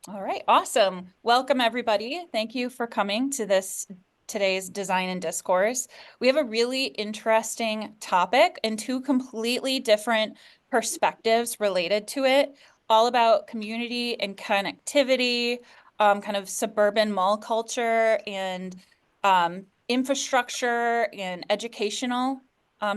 All right, awesome. Welcome, everybody. Thank you for coming to today's Design and Discourse. We have a really interesting topic and two completely different perspectives related to it, all about community and connectivity, kind of suburban mall culture and infrastructure and educational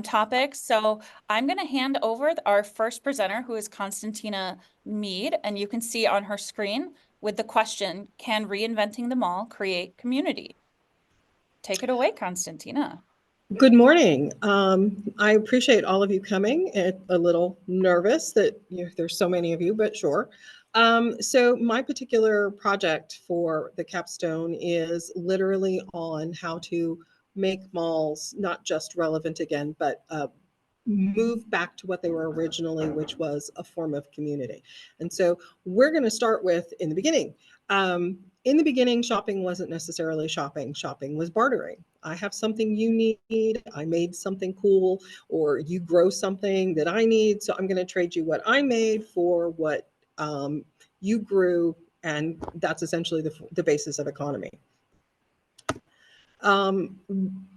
topics. So I'm going to hand over our first presenter, who is Constantina Mead, and you can see on her screen with the question, can reinventing the mall create community? Take it away, Constantina. Good morning. I appreciate all of you coming. A little nervous that there's so many of you, but sure. So my particular project for the capstone is literally on how to make malls not just relevant again, but move back to what they were originally, which was a form of community. And so we're going to start with in the beginning, shopping wasn't necessarily shopping. Shopping was bartering. I have something you need. I made something cool, or you grow something that I need. So I'm going to trade you what I made for what you grew. And that's essentially the basis of economy. Um,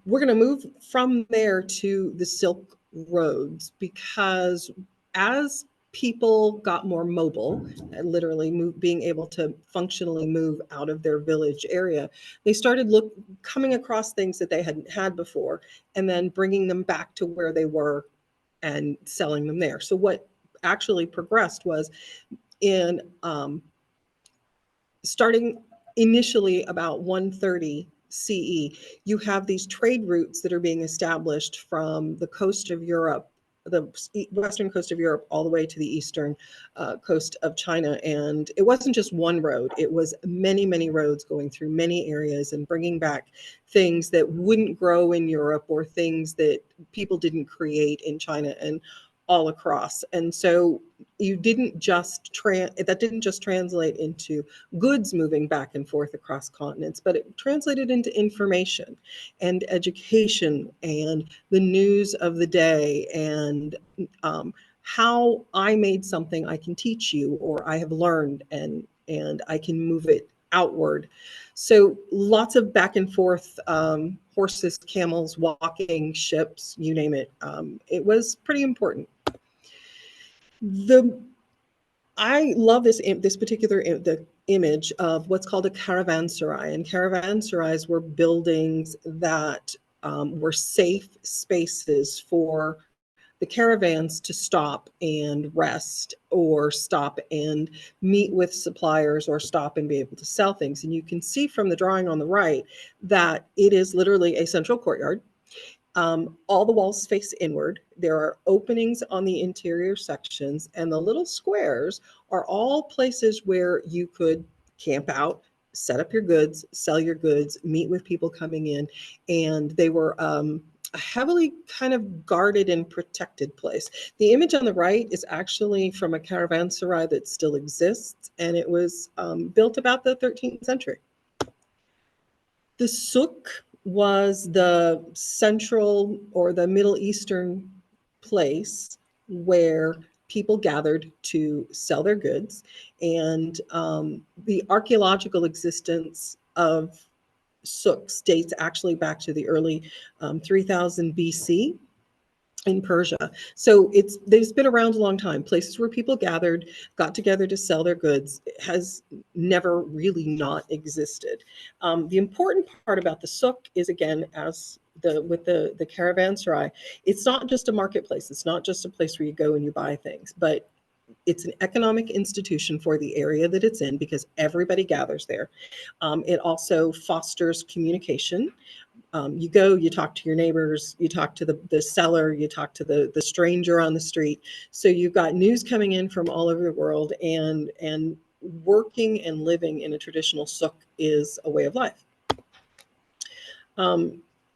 we're going to move from there to the Silk Roads because as people got more mobile, literally being able to functionally move out of their village area, they started coming across things that they hadn't had before and then bringing them back to where they were and selling them there. So what actually progressed was in starting initially about 130 CE, you have these trade routes that are being established from the coast of Europe, the western coast of Europe, all the way to the eastern coast of China. And it wasn't just one road, it was many, many roads going through many areas and bringing back things that wouldn't grow in Europe or things that people didn't create in China and all across. And so you didn't just that didn't just translate into goods moving back and forth across continents, but it translated into information and education and the news of the day and how I made something I can teach you or I have learned and I can move it outward. So lots of back and forth, horses, camels, walking, ships, you name it. It was pretty important. The I love this particular the image of what's called a caravanserai, and caravanserais were buildings that were safe spaces for the caravans to stop and rest or stop and meet with suppliers or stop and be able to sell things. And you can see from the drawing on the right that it is literally a central courtyard. All the walls face inward. There are openings on the interior sections, and the little squares are all places where you could camp out, set up your goods, sell your goods, meet with people coming in. And they were a heavily kind of guarded and protected place. The image on the right is actually from a caravanserai that still exists, and it was built about the 13th century. The souk was the central or the Middle Eastern place where people gathered to sell their goods. And the archaeological existence of souks dates actually back to the early 3000 BC in Persia. So it's been around a long time. Places where people got together to sell their goods has never really not existed. The important part about the souk is, again, as the caravanserai, it's not just a marketplace. It's not just a place where you go and you buy things, but it's an economic institution for the area that it's in because everybody gathers there. It also fosters communication. You go, you talk to your neighbors, you talk to the seller, you talk to the stranger on the street. So you've got news coming in from all over the world, and working and living in a traditional souk is a way of life.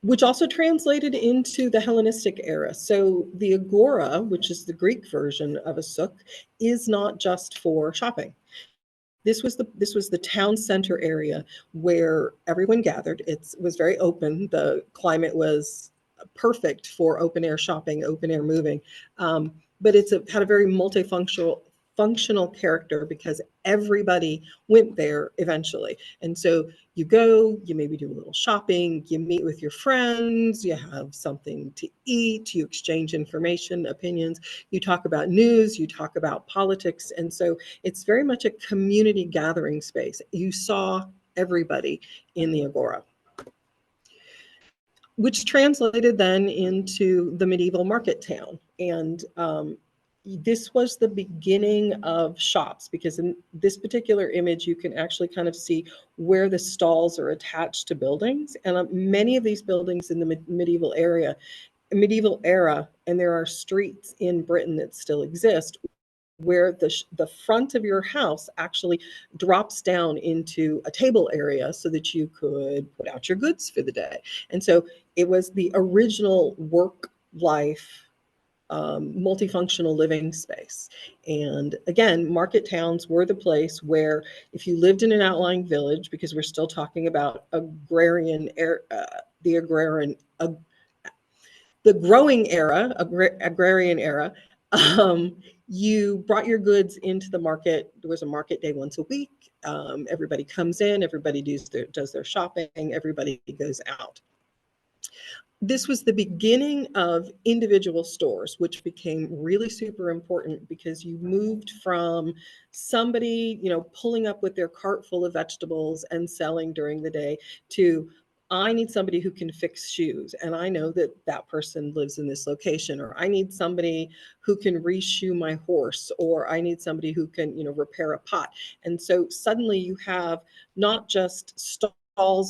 Which also translated into the Hellenistic era. So the agora, which is the Greek version of a souk, is not just for shopping. This was the town center area where everyone gathered. It was very open. The climate was perfect for open air shopping, open air moving, but had a very multifunctional functional character because everybody went there eventually. And so you go, you maybe do a little shopping, you meet with your friends, you have something to eat, you exchange information, opinions, you talk about news, you talk about politics. And so it's very much a community gathering space. You saw everybody in the Agora, which translated then into the medieval market town. And this was the beginning of shops, because in this particular image, you can actually kind of see where the stalls are attached to buildings. And many of these buildings in the medieval era, and there are streets in Britain that still exist, where the front of your house actually drops down into a table area so that you could put out your goods for the day. And so it was the original work life multifunctional living space. And again, market towns were the place where if you lived in an outlying village, because we're still talking about the agrarian, the growing era, agrarian era, um, you brought your goods into the market. There was a market day once a week. Everybody comes in, everybody does their shopping, everybody goes out. This was the beginning of individual stores, which became really super important because you moved from somebody, pulling up with their cart full of vegetables and selling during the day to, I need somebody who can fix shoes, and I know that that person lives in this location, or I need somebody who can reshoe my horse, or I need somebody who can, repair a pot. And so suddenly you have not just stalls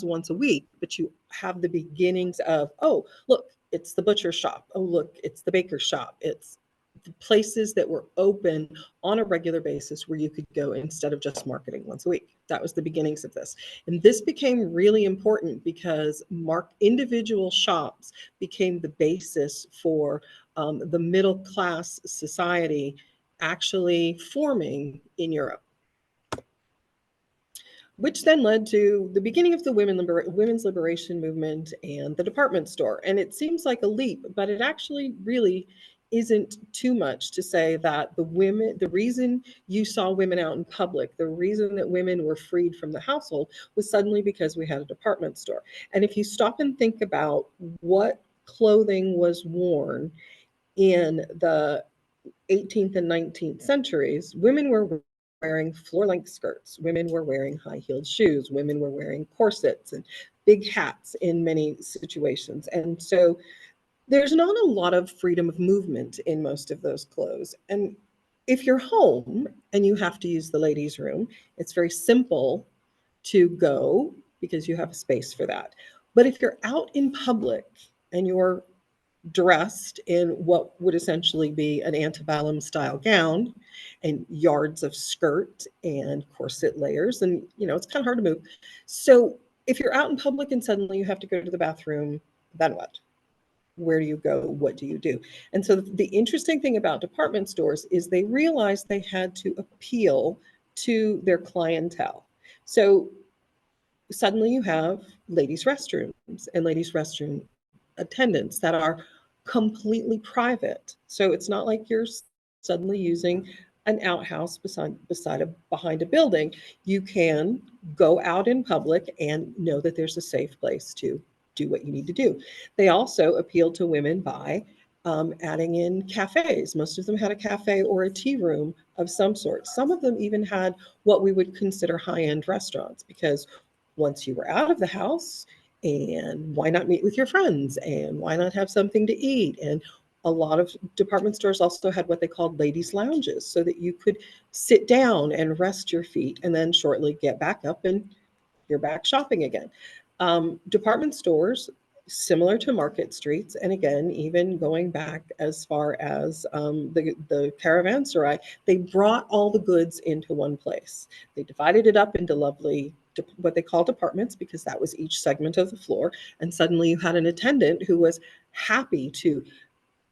once a week, but you have the beginnings of, oh, look, it's the butcher shop. Oh, look, it's the baker shop. It's the places that were open on a regular basis where you could go instead of just marketing once a week. That was the beginnings of this. And this became really important because individual shops became the basis for the middle class society actually forming in Europe, which then led to the beginning of the women's liberation movement and the department store. And it seems like a leap, but it actually really isn't too much to say that the reason you saw women out in public, the reason that women were freed from the household was suddenly because we had a department store. And if you stop and think about what clothing was worn in the 18th and 19th centuries, women were wearing floor-length skirts. Women were wearing high-heeled shoes. Women were wearing corsets and big hats in many situations. And so there's not a lot of freedom of movement in most of those clothes. And if you're home and you have to use the ladies' room, it's very simple to go because you have a space for that. But if you're out in public and you're dressed in what would essentially be an antebellum style gown and yards of skirt and corset layers, and it's kind of hard to move. So if you're out in public and suddenly you have to go to the bathroom, then what? Where do you go? What do you do? And so the interesting thing about department stores is they realized they had to appeal to their clientele. So suddenly you have ladies' restrooms and ladies' restroom attendants that are completely private. So it's not like you're suddenly using an outhouse behind a building. You can go out in public and know that there's a safe place to do what you need to do. They also appealed to women by adding in cafes. Most of them had a cafe or a tea room of some sort. Some of them even had what we would consider high-end restaurants, because once you were out of the house, and why not meet with your friends, and why not have something to eat? And a lot of department stores also had what they called ladies' lounges, so that you could sit down and rest your feet and then shortly get back up and you're back shopping again. Department stores, similar to market streets, and again, even going back as far as the caravanserai, they brought all the goods into one place. They divided it up into lovely, what they call departments, because that was each segment of the floor. And suddenly you had an attendant who was happy to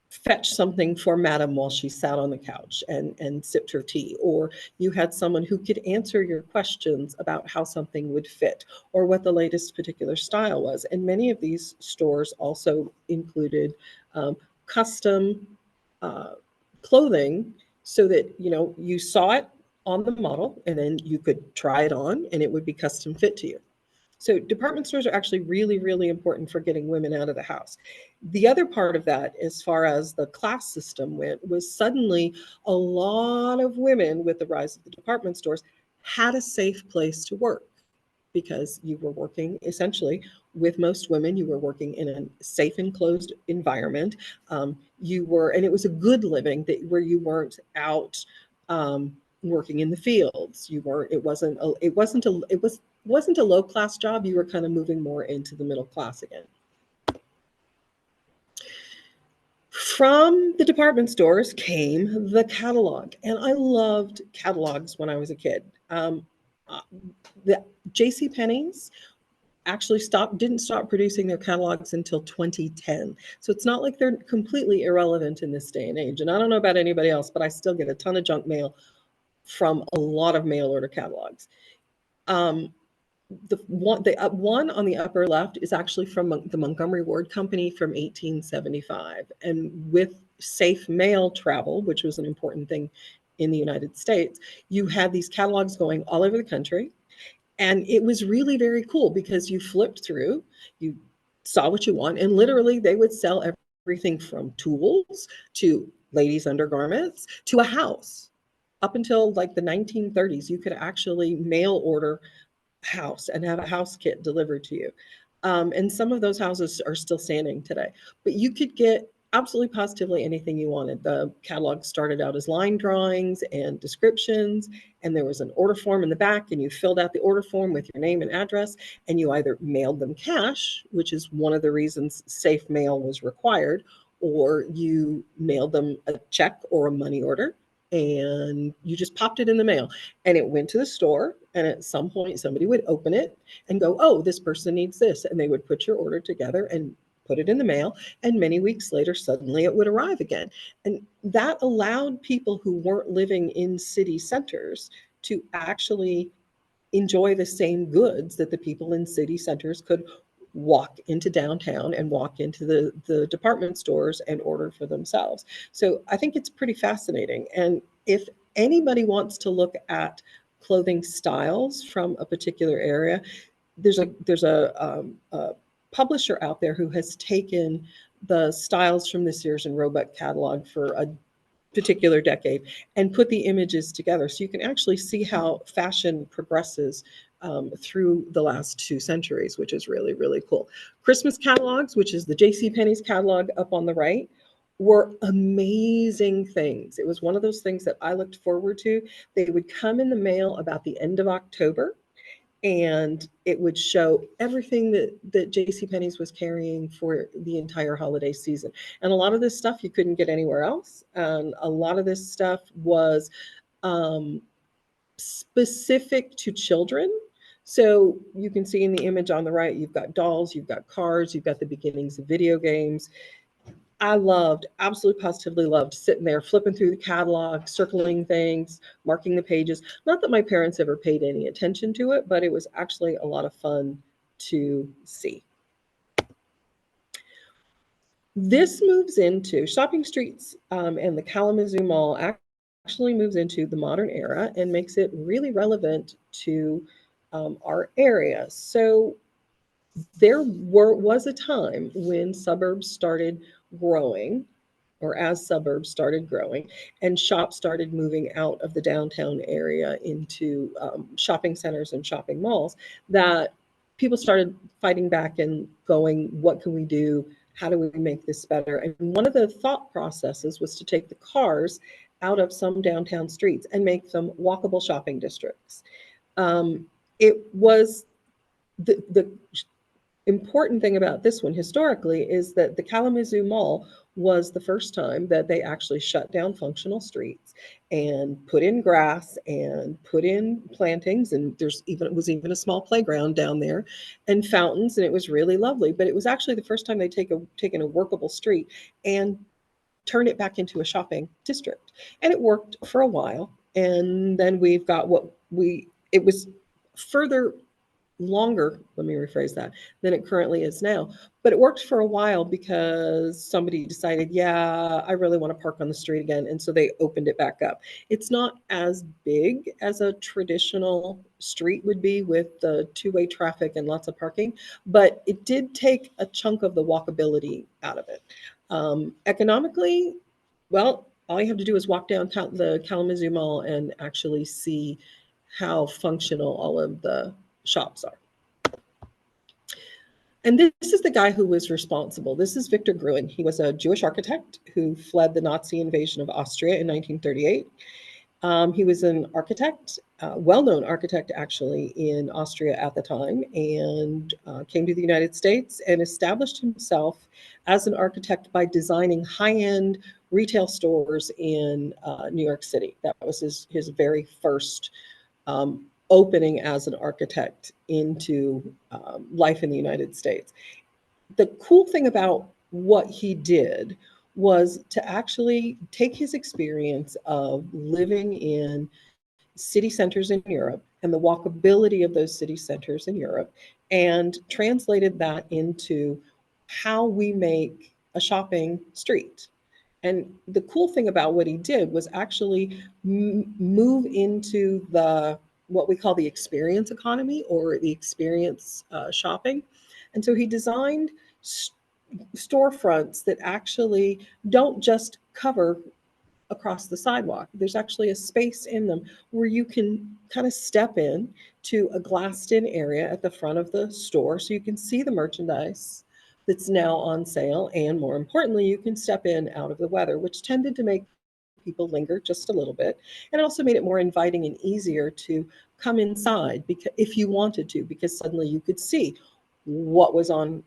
fetch something for madam while she sat on the couch and sipped her tea, or you had someone who could answer your questions about how something would fit or what the latest particular style was. And many of these stores also included custom uh, clothing so that, you saw it on the model and then you could try it on and it would be custom fit to you. So department stores are actually really, really important for getting women out of the house. The other part of that, as far as the class system went, was suddenly a lot of women, with the rise of the department stores, had a safe place to work, because you were working essentially, with most women, you were working in a safe enclosed environment. And it was a good living, that where you weren't out working in the fields. You weren't. It wasn't a low class job. You were kind of moving more into the middle class again. From the department stores came the catalog, and I loved catalogs when I was a kid. The J.C. Penney's actually didn't stop producing their catalogs until 2010. So it's not like they're completely irrelevant in this day and age. And I don't know about anybody else, but I still get a ton of junk mail from a lot of mail order catalogs. The one on the upper left is actually from the Montgomery Ward Company from 1875. And with safe mail travel, which was an important thing in the United States, you had these catalogs going all over the country. And it was really very cool, because you flipped through, you saw what you want, and literally they would sell everything from tools to ladies' undergarments to a house. Up until like the 1930s, you could actually mail order house and have a house kit delivered to you. And some of those houses are still standing today. But you could get absolutely positively anything you wanted. The catalog started out as line drawings and descriptions, and there was an order form in the back, and you filled out the order form with your name and address, and you either mailed them cash, which is one of the reasons safe mail was required, or you mailed them a check or a money order, and you just popped it in the mail, and it went to the store, and at some point somebody would open it and go, oh, this person needs this, and they would put your order together and put it in the mail, and many weeks later suddenly it would arrive again. And that allowed people who weren't living in city centers to actually enjoy the same goods that the people in city centers could walk into downtown and walk into the department stores and order for themselves. So I think it's pretty fascinating. And if anybody wants to look at clothing styles from a particular area, there's a publisher out there who has taken the styles from the Sears and Roebuck catalog for a particular decade and put the images together, so you can actually see how fashion progresses through the last 2 centuries, which is really, really cool. Christmas catalogs, which is the J.C. Penney's catalog up on the right, were amazing things. It was one of those things that I looked forward to. They would come in the mail about the end of October, and it would show everything that JCPenney's was carrying for the entire holiday season. And a lot of this stuff you couldn't get anywhere else. And a lot of this stuff was specific to children. So you can see in the image on the right, you've got dolls, you've got cars, you've got the beginnings of video games. I absolutely positively loved sitting there, flipping through the catalog, circling things, marking the pages. Not that my parents ever paid any attention to it, but it was actually a lot of fun to see. This moves into shopping streets, and the Kalamazoo Mall actually moves into the modern era and makes it really relevant to our area. So there was a time when suburbs started growing, or as suburbs started growing, and shops started moving out of the downtown area into shopping centers and shopping malls, that people started fighting back and going, what can we do? How do we make this better? And one of the thought processes was to take the cars out of some downtown streets and make them walkable shopping districts. It was the important thing about this one historically is that the Kalamazoo Mall was the first time that they actually shut down functional streets and put in grass and put in plantings, and it was even a small playground down there and fountains, and it was really lovely. But it was actually the first time they taken a workable street and turned it back into a shopping district. And it worked for a while, and then we've got it was further longer, let me rephrase that, than it currently is now. But it worked for a while because somebody decided, yeah, I really want to park on the street again. And so they opened it back up. It's not as big as a traditional street would be with the two-way traffic and lots of parking, but it did take a chunk of the walkability out of it. Economically, well, all you have to do is walk down the Kalamazoo Mall and actually see how functional all of the shops are. And this is the guy who was responsible. This is Victor Gruen. He was a Jewish architect who fled the Nazi invasion of Austria in 1938. He was an architect, well-known architect actually in Austria at the time, and came to the United States and established himself as an architect by designing high-end retail stores in New York City. That was his very first opening as an architect into life in the United States. The cool thing about what he did was to actually take his experience of living in city centers in Europe and the walkability of those city centers in Europe and translated that into how we make a shopping street. And the cool thing about what he did was actually move into the what we call the experience economy or the experience shopping. And so he designed storefronts that actually don't just cover across the sidewalk. There's actually a space in them where you can kind of step in to a glassed-in area at the front of the store so you can see the merchandise that's now on sale. And more importantly, you can step in out of the weather, which tended to make people linger just a little bit. And it also made it more inviting and easier to come inside because if you wanted to, because suddenly you could see what was on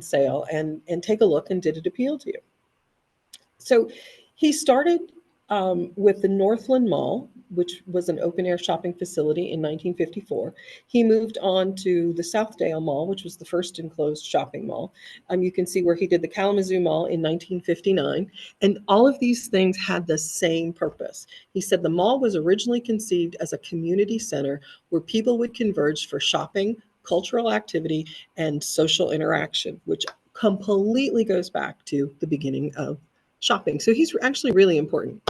sale and take a look, and did it appeal to you? So he started with the Northland Mall, which was an open air shopping facility in 1954. He moved on to the Southdale Mall, which was the first enclosed shopping mall. You can see where he did the Kalamazoo Mall in 1959. And all of these things had the same purpose. He said the mall was originally conceived as a community center where people would converge for shopping, cultural activity, and social interaction, which completely goes back to the beginning of shopping. So he's actually really important.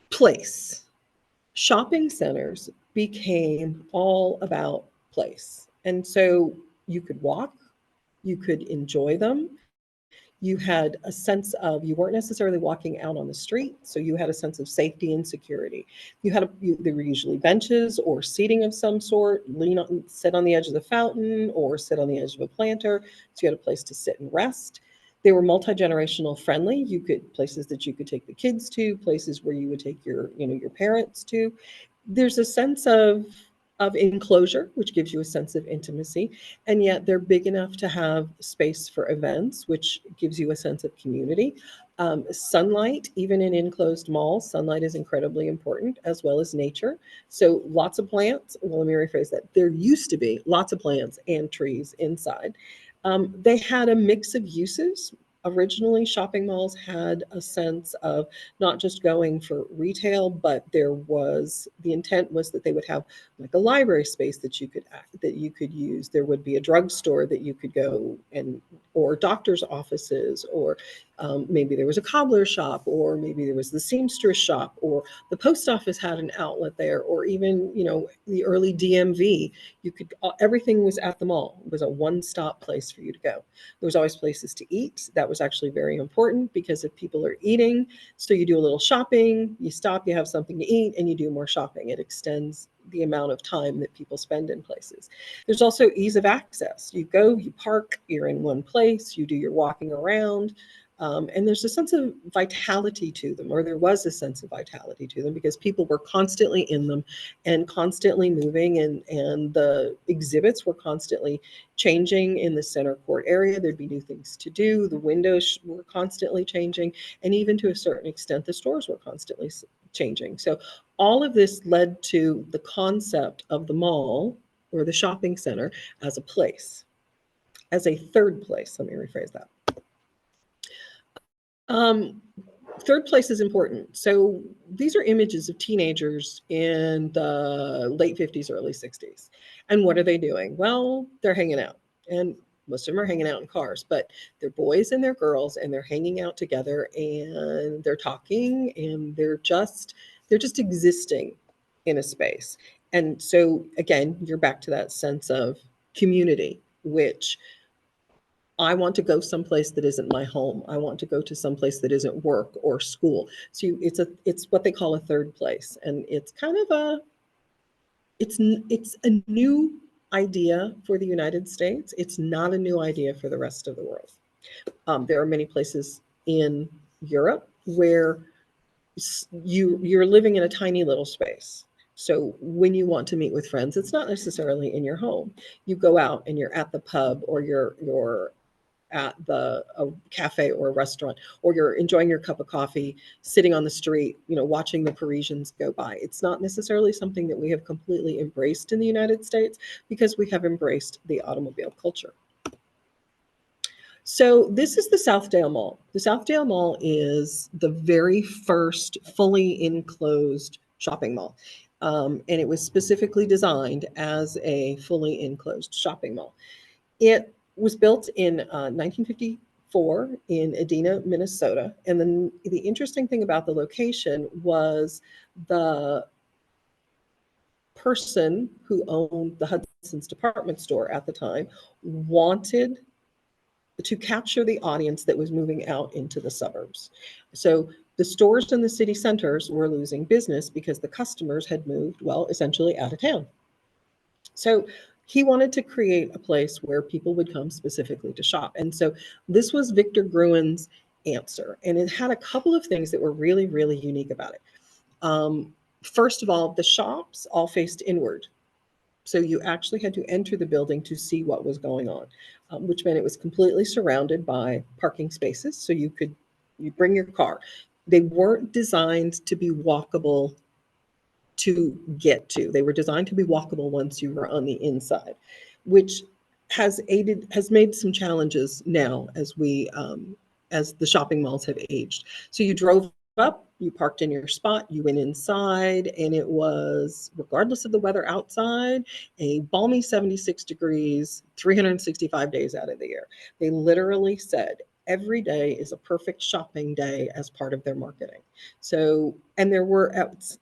Place. Shopping centers became all about place. And so you could walk, you could enjoy them. You had a sense of, you weren't necessarily walking out on the street, so you had a sense of safety and security. There were usually benches or seating of some sort, sit on the edge of the fountain or sit on the edge of a planter, so you had a place to sit and rest. They were multi-generational friendly. Places that you could take the kids to, places where you would take your parents to. There's a sense of enclosure, which gives you a sense of intimacy, and yet they're big enough to have space for events, which gives you a sense of community. Sunlight, even in enclosed malls, sunlight is incredibly important, as well as nature. So lots of plants. Well, let me rephrase that. There used to be lots of plants and trees inside. They had a mix of uses. Originally, shopping malls had a sense of not just going for retail, but the intent was that they would have like a library space that you could use. There would be a drugstore that you could go or doctor's offices, or maybe there was a cobbler shop, or maybe there was the seamstress shop, or the post office had an outlet there, or even the early DMV. Everything was at the mall. It was a one-stop place for you to go. There was always places to eat. That was actually very important, because if people are eating, so you do a little shopping, you stop, you have something to eat, and you do more shopping. It extends the amount of time that people spend in places. There's also ease of access. You go, you park, you're in one place, you do your walking around. And there's a sense of vitality to them, or there was a sense of vitality to them, because people were constantly in them and constantly moving, and the exhibits were constantly changing in the center court area. There'd be new things to do. The windows were constantly changing, and even to a certain extent, the stores were constantly changing. So all of this led to the concept of the mall or the shopping center as a place, as a third place. Let me rephrase that. Um, Third place is important. So these are images of teenagers in the late 50s, early 60s. And what are they doing? Well, they're hanging out. And most of them are hanging out in cars, but they're boys and they're girls and they're hanging out together and they're talking and they're just existing in a space. And so again, you're back to that sense of community, which I want to go someplace that isn't my home. I want to go to someplace that isn't work or school. So it's what they call a third place, and it's kind of it's a new idea for the United States. It's not a new idea for the rest of the world. There are many places in Europe where you're living in a tiny little space. So when you want to meet with friends, it's not necessarily in your home. You go out and you're at the pub or you're at a cafe or a restaurant, or you're enjoying your cup of coffee, sitting on the street, watching the Parisians go by. It's not necessarily something that we have completely embraced in the United States because we have embraced the automobile culture. So this is the Southdale Mall. The Southdale Mall is the very first fully enclosed shopping mall. And it was specifically designed as a fully enclosed shopping mall. It was built in 1954 in Edina, Minnesota. And then the interesting thing about the location was the person who owned the Hudson's department store at the time wanted to capture the audience that was moving out into the suburbs. So the stores in the city centers were losing business because the customers had moved, well, essentially out of town. So he wanted to create a place where people would come specifically to shop. And so this was Victor Gruen's answer. And it had a couple of things that were really, really unique about it. First of all, the shops all faced inward. So you actually had to enter the building to see what was going on, which meant it was completely surrounded by parking spaces. So you bring your car. They weren't designed to be walkable to get to. They were designed to be walkable once you were on the inside, which has made some challenges now as the shopping malls have aged. So you drove up, you parked in your spot, you went inside, and it was, regardless of the weather outside, a balmy 76 degrees, 365 days out of the year. They literally said every day is a perfect shopping day as part of their marketing. So, and there were,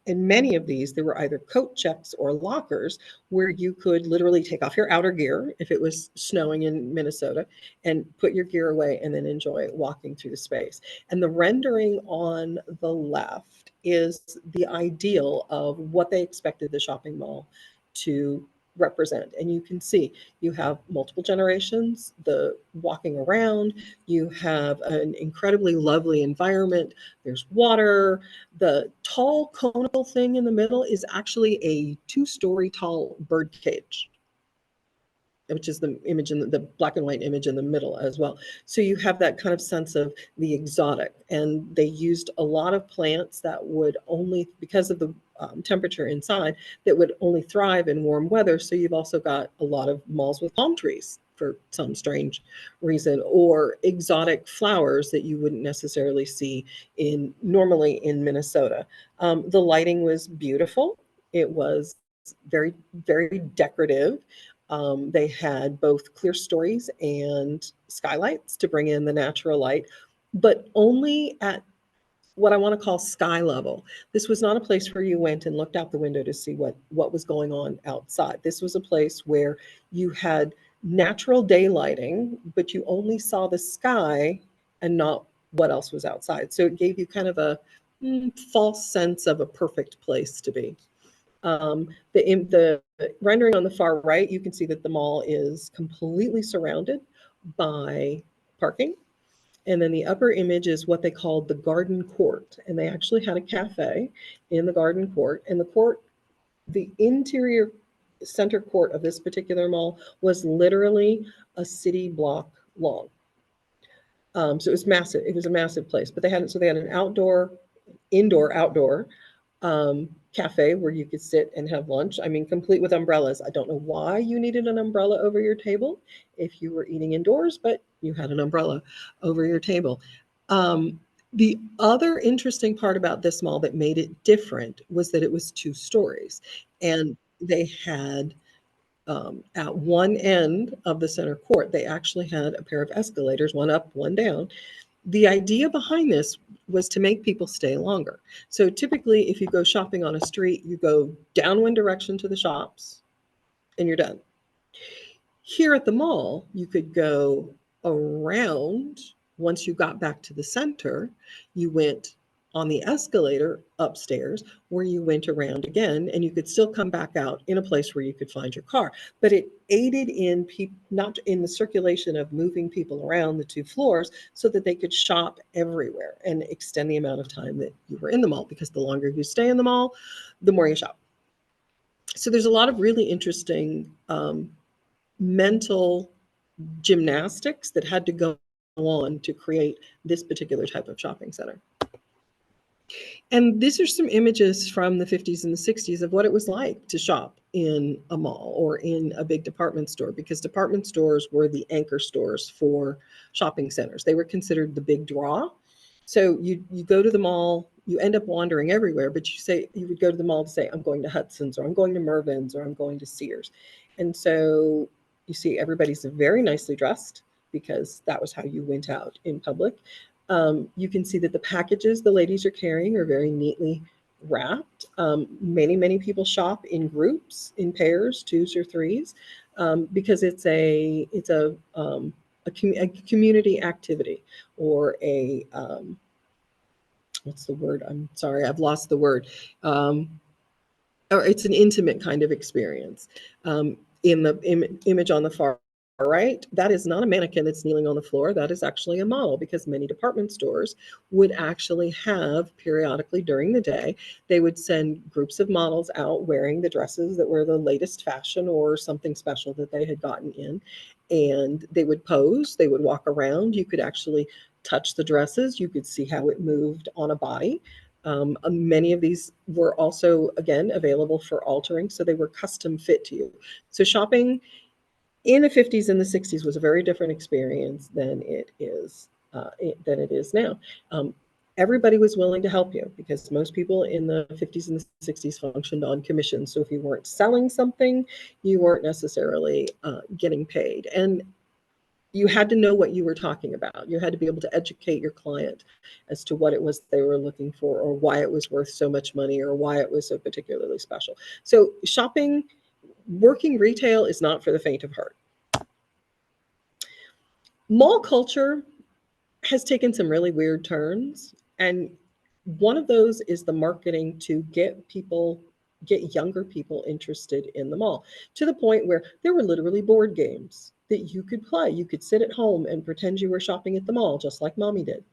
in many of these, there were either coat checks or lockers where you could literally take off your outer gear if it was snowing in Minnesota and put your gear away and then enjoy walking through the space. And the rendering on the left is the ideal of what they expected the shopping mall to represent. And you can see you have multiple generations, the walking around, you have an incredibly lovely environment. There's water. The tall conical thing in the middle is actually a 2-story tall bird cage, which is the image in the black and white image in the middle as well. So you have that kind of sense of the exotic. And they used a lot of plants that would only, because of the temperature inside, that would only thrive in warm weather. So you've also got a lot of malls with palm trees for some strange reason, or exotic flowers that you wouldn't necessarily see normally in Minnesota. The lighting was beautiful. It was very, very decorative. They had both clear stories and skylights to bring in the natural light, but only at what I want to call sky level. This was not a place where you went and looked out the window to see what was going on outside. This was a place where you had natural daylighting, but you only saw the sky and not what else was outside. So it gave you kind of a false sense of a perfect place to be. The rendering on the far right, you can see that the mall is completely surrounded by parking. And then the upper image is what they called the garden court. And they actually had a cafe in the garden court. And the interior center court of this particular mall was literally a city block long. So it was massive. It was a massive place. But they had an indoor, outdoor cafe where you could sit and have lunch. I mean, complete with umbrellas. I don't know why you needed an umbrella over your table if you were eating indoors, but you had an umbrella over your table. The other interesting part about this mall that made it different was that it was 2 stories, and they had, at one end of the center court, they actually had a pair of escalators, one up, one down. The idea behind this was to make people stay longer. So typically, if you go shopping on a street, you go down one direction to the shops and you're done. Here at the mall, you could go around. Once you got back to the center, you went on the escalator upstairs where you went around again, and you could still come back out in a place where you could find your car. But it aided in not in the circulation of moving people around the 2 floors so that they could shop everywhere and extend the amount of time that you were in the mall, because the longer you stay in the mall, the more you shop. So there's a lot of really interesting mental gymnastics that had to go on to create this particular type of shopping center. And these are some images from the 50s and the 60s of what it was like to shop in a mall or in a big department store, because department stores were the anchor stores for shopping centers. They were considered the big draw. So you go to the mall, you end up wandering everywhere, but you would go to the mall to say, I'm going to Hudson's, or I'm going to Mervyn's, or I'm going to Sears. And so you see everybody's very nicely dressed, because that was how you went out in public. You can see that the packages the ladies are carrying are very neatly wrapped. Many people shop in groups, in pairs, twos or threes, because a community activity, or what's the word? I'm sorry, I've lost the word. Or it's an intimate kind of experience. In the image on the far right, that is not a mannequin that's kneeling on the floor. That is actually a model, because many department stores would actually have, periodically during the day, they would send groups of models out wearing the dresses that were the latest fashion or something special that they had gotten in. And they would pose, they would walk around. You could actually touch the dresses. You could see how it moved on a body. Many of these were also, again, available for altering, so they were custom fit to you. So shopping in the 50s and the 60s was a very different experience than it is now. Everybody was willing to help you, because most people in the 50s and the 60s functioned on commission. So if you weren't selling something, you weren't necessarily getting paid. And you had to know what you were talking about. You had to be able to educate your client as to what it was they were looking for, or why it was worth so much money, or why it was so particularly special. So shopping, working retail is not for the faint of heart. Mall culture has taken some really weird turns, and one of those is the marketing to get younger people interested in the mall, to the point where there were literally board games that you could play. You could sit at home and pretend you were shopping at the mall, just like mommy did.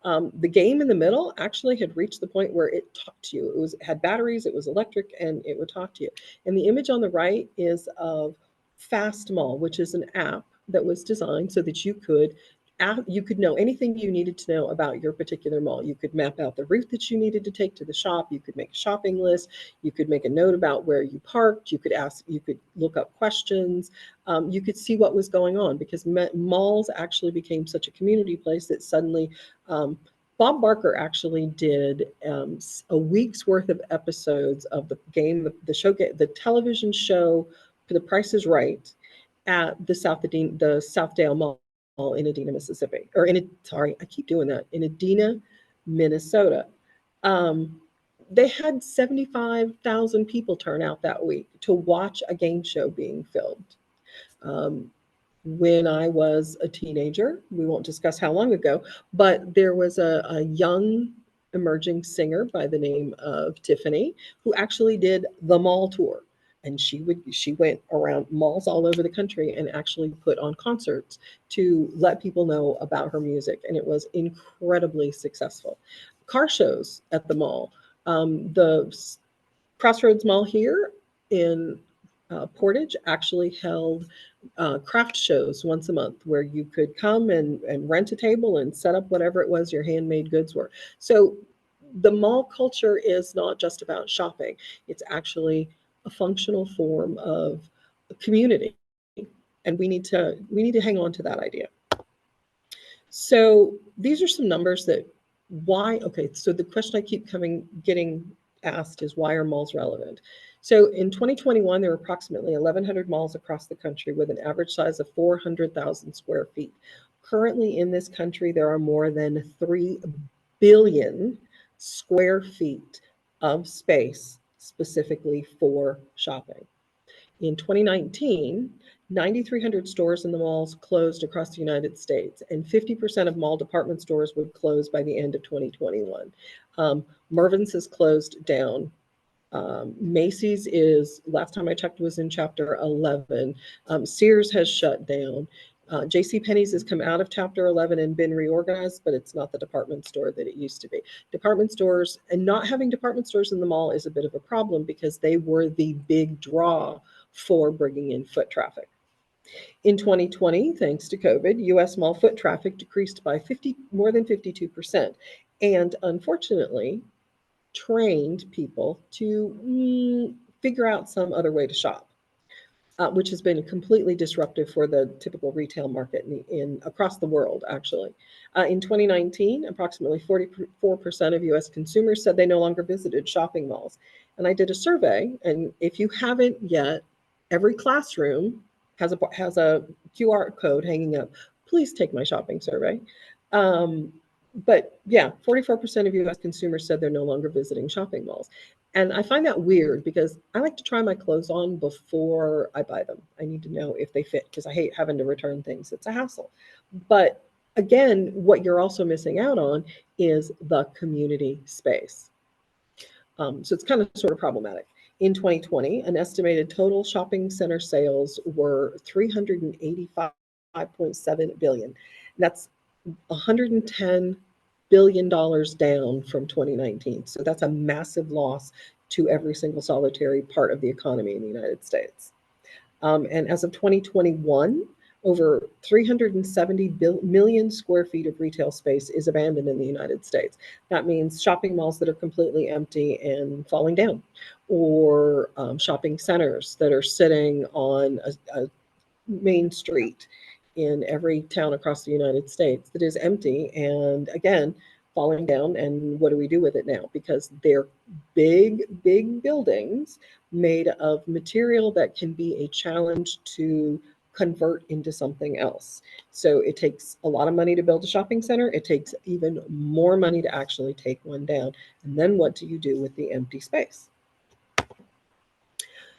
The game in the middle actually had reached the point where it talked to you. It had batteries, it was electric, and it would talk to you. And the image on the right is of Fast Mall, which is an app that was designed so that you could know anything you needed to know about your particular mall. You could map out the route that you needed to take to the shop. You could make a shopping list. You could make a note about where you parked. You could look up questions. You could see what was going on, because malls actually became such a community place that suddenly, Bob Barker actually did a week's worth of episodes of the game, the television show, The Price is Right, at the Southdale Mall in Edina, Mississippi, I keep doing that, in Edina, Minnesota. They had 75,000 people turn out that week to watch a game show being filmed. When I was a teenager, we won't discuss how long ago, but there was a young emerging singer by the name of Tiffany, who actually did the mall tour. And she went around malls all over the country and actually put on concerts to let people know about her music. And it was incredibly successful. Car shows at the mall. The Crossroads Mall here in Portage actually held craft shows once a month, where you could come and rent a table and set up whatever it was your handmade goods were. So the mall culture is not just about shopping. It's actually a functional form of community. And we need to hang on to that idea. So these are some numbers that why, okay, so the question I keep getting asked is, why are malls relevant? So in 2021, there were approximately 1,100 malls across the country with an average size of 400,000 square feet. Currently in this country, there are more than 3 billion square feet of space specifically for shopping. In 2019, 9,300 stores in the malls closed across the United States, and 50% of mall department stores would close by the end of 2021. Mervyn's has closed down. Macy's is, last time I checked, was in chapter 11. Sears has shut down. J.C. Penney's has come out of chapter 11 and been reorganized, but it's not the department store that it used to be. Department stores, and not having department stores in the mall is a bit of a problem because they were the big draw for bringing in foot traffic. In 2020, thanks to COVID, US mall foot traffic decreased by more than 52%. And unfortunately, trained people to figure out some other way to shop, which has been completely disruptive for the typical retail market in across the world, actually. In 2019, approximately 44% of US consumers said they no longer visited shopping malls. And I did a survey, and if you haven't yet, every classroom has a QR code hanging up. Please take my shopping survey. But yeah, 44% of US consumers said they're no longer visiting shopping malls. And I find that weird because I like to try my clothes on before I buy them. I need to know if they fit because I hate having to return things. It's a hassle. But again, what you're also missing out on is the community space. So it's kind of sort of problematic. In 2020, an estimated total shopping center sales were 385.7 billion. That's 110 billion dollars down from 2019. So that's a massive loss to every single solitary part of the economy in the United States. And as of 2021, over 370 million square feet of retail space is abandoned in the United States. That means shopping malls that are completely empty and falling down, or shopping centers that are sitting on a main street in every town across the United States that is empty and, again, falling down. And what do we do with it now? Because they're big, big buildings made of material that can be a challenge to convert into something else. So it takes a lot of money to build a shopping center. It takes even more money to actually take one down. And then what do you do with the empty space?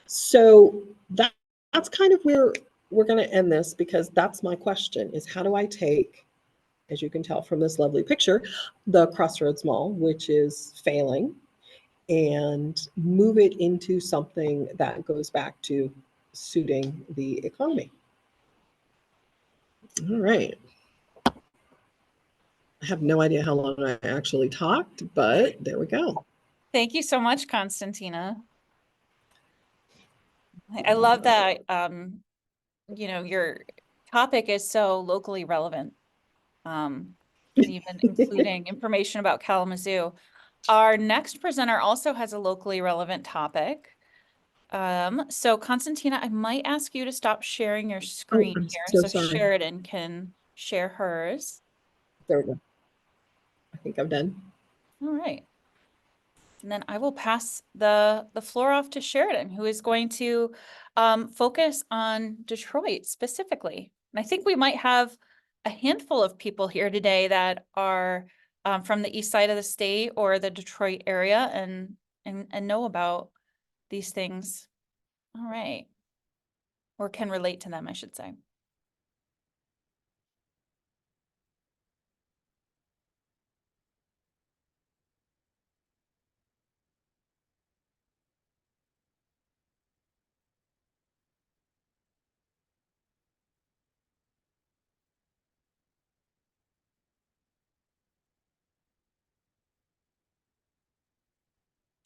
So that's kind of where we're going to end this, because that's my question, is how do I take, as you can tell from this lovely picture, the Crossroads Mall, which is failing, and move it into something that goes back to suiting the economy. All right. I have no idea how long I actually talked, but there we go. Thank you so much, Constantina. I love that, your topic is so locally relevant, and even including information about Kalamazoo. Our next presenter also has a locally relevant topic. So Constantina, I might ask you to stop sharing your screen I'm here so so sorry. Sheridan can share hers. There we go. I think I'm done. All right. And then I will pass the floor off to Sheridan, who is going to focus on Detroit specifically. And I think we might have a handful of people here today that are from the east side of the state or the Detroit area and know about these things. All right. Or can relate to them, I should say.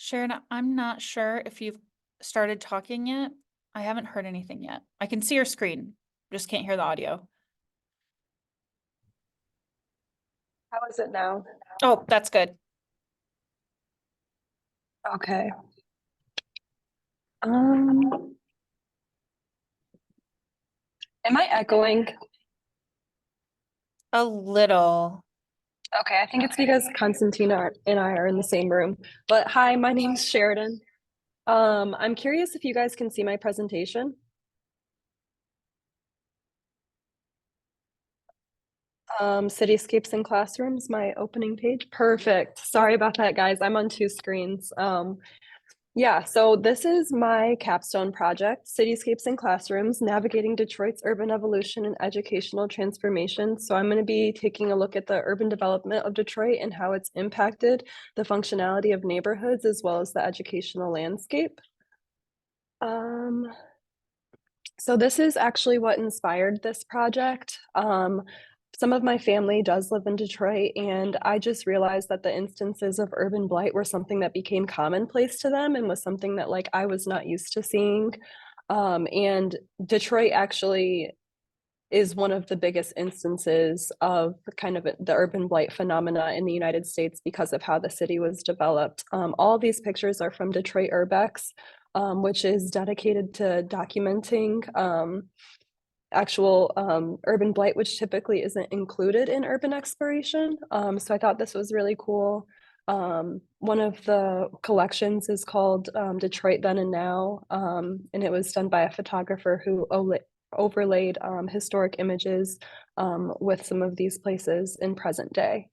Sharon, I'm not sure if you've started talking yet. I haven't heard anything yet. I can see your screen, just can't hear the audio. How is it now? Oh, that's good. Okay. Am I echoing? A little. Okay, I think it's because Constantina and I are in the same room. But hi, my name's Sheridan. I'm curious if you guys can see my presentation. Cityscapes and classrooms, my opening page. Perfect. Sorry about that, guys. I'm on two screens. Yeah, so this is my capstone project, Cityscapes and Classrooms, Navigating Detroit's Urban Evolution and Educational Transformation. So I'm going to be taking a look at the urban development of Detroit and how it's impacted the functionality of neighborhoods as well as the educational landscape. So this is actually what inspired this project. Some of my family does live in Detroit, and I just realized that the instances of urban blight were something that became commonplace to them and was something that like I was not used to seeing. And Detroit actually is one of the biggest instances of kind of the urban blight phenomena in the United States because of how the city was developed. All these pictures are from Detroit Urbex, which is dedicated to documenting actual urban blight, which typically isn't included in urban exploration. So I thought this was really cool. One of the collections is called Detroit Then and Now, and it was done by a photographer who overlaid historic images with some of these places in present day.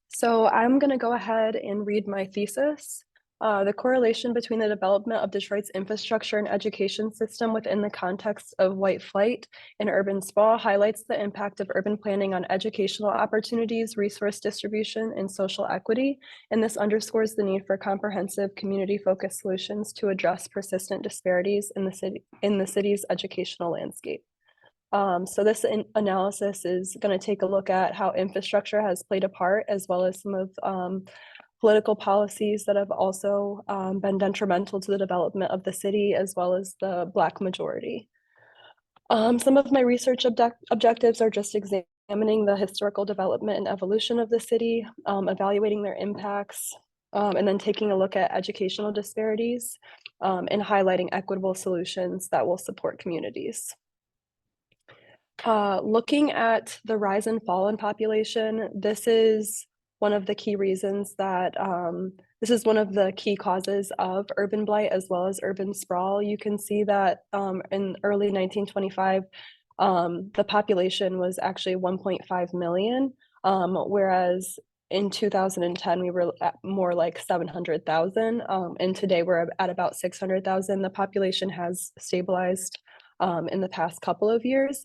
So I'm going to go ahead and read my thesis. The correlation between the development of Detroit's infrastructure and education system within the context of white flight and urban sprawl highlights the impact of urban planning on educational opportunities, resource distribution, and social equity. And this underscores the need for comprehensive community-focused solutions to address persistent disparities in the city's educational landscape. So this analysis is going to take a look at how infrastructure has played a part, as well as some of political policies that have also been detrimental to the development of the city, as well as the Black majority. Some of my research objectives are just examining the historical development and evolution of the city, evaluating their impacts, and then taking a look at educational disparities and highlighting equitable solutions that will support communities. Looking at the rise and fall in population, this is one of the key reasons that this is one of the key causes of urban blight as well as urban sprawl. You can see that in early 1925, the population was actually 1.5 million, whereas in 2010, we were at more like 700,000, and today we're at about 600,000. The population has stabilized in the past couple of years.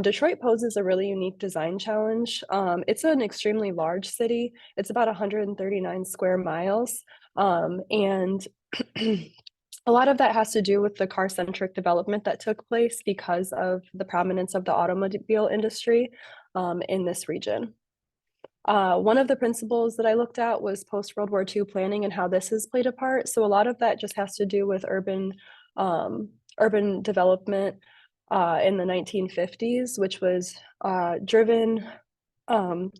Detroit poses a really unique design challenge. It's an extremely large city. It's about 139 square miles. And a lot of that has to do with the car-centric development that took place because of the prominence of the automobile industry in this region. One of the principles that I looked at was post-World War II planning and how this has played a part. So a lot of that just has to do with urban development in the 1950s, which was driven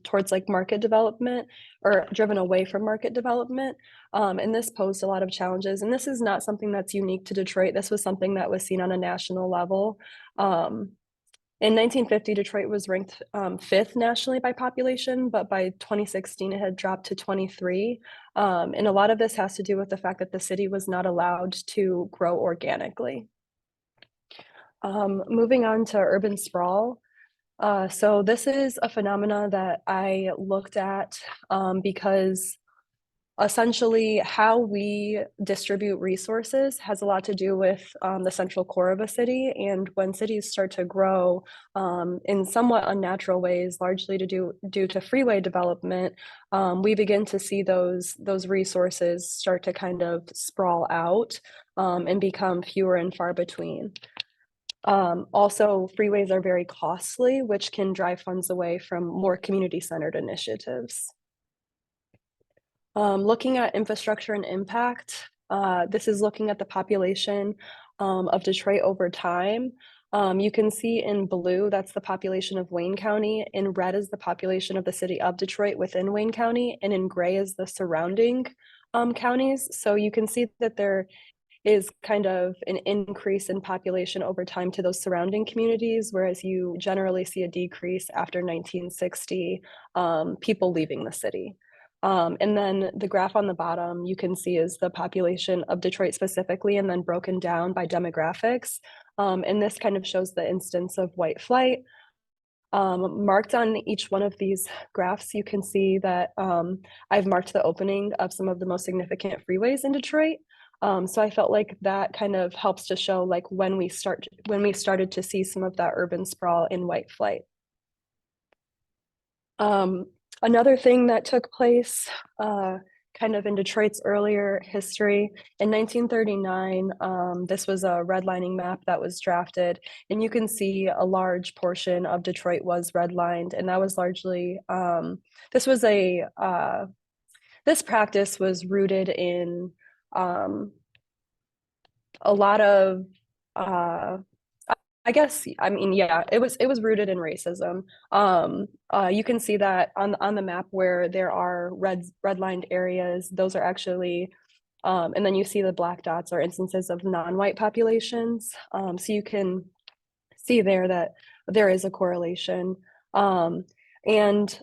towards like market development or driven away from market development. And this posed a lot of challenges. And this is not something that's unique to Detroit. This was something that was seen on a national level. In 1950, Detroit was ranked 5th nationally by population, but by 2016, it had dropped to 23. And a lot of this has to do with the fact that the city was not allowed to grow organically. Moving on to urban sprawl. So this is a phenomena that I looked at because essentially how we distribute resources has a lot to do with the central core of a city. And when cities start to grow in somewhat unnatural ways, largely due to freeway development, we begin to see those resources start to kind of sprawl out and become fewer and far between. Also, freeways are very costly, which can drive funds away from more community-centered initiatives. Looking at infrastructure and impact, this is looking at the population of Detroit over time. You can see in blue, that's the population of Wayne County. In red is the population of the city of Detroit within Wayne County. And in gray is the surrounding counties. So you can see that there is kind of an increase in population over time to those surrounding communities, whereas you generally see a decrease after 1960, people leaving the city. And then the graph on the bottom you can see is the population of Detroit specifically, and then broken down by demographics. And this kind of shows the instance of white flight. Marked on each one of these graphs, you can see that I've marked the opening of some of the most significant freeways in Detroit. So I felt like that kind of helps to show like when we started to see some of that urban sprawl in white flight. Another thing that took place kind of in Detroit's earlier history, in 1939, this was a redlining map that was drafted, and you can see a large portion of Detroit was redlined, and that was largely, this practice was rooted in a lot of it was rooted in racism. You can see that on the map where there are redlined areas, those are actually, and then you see the black dots are instances of non-white populations. So you can see there that there is a correlation. And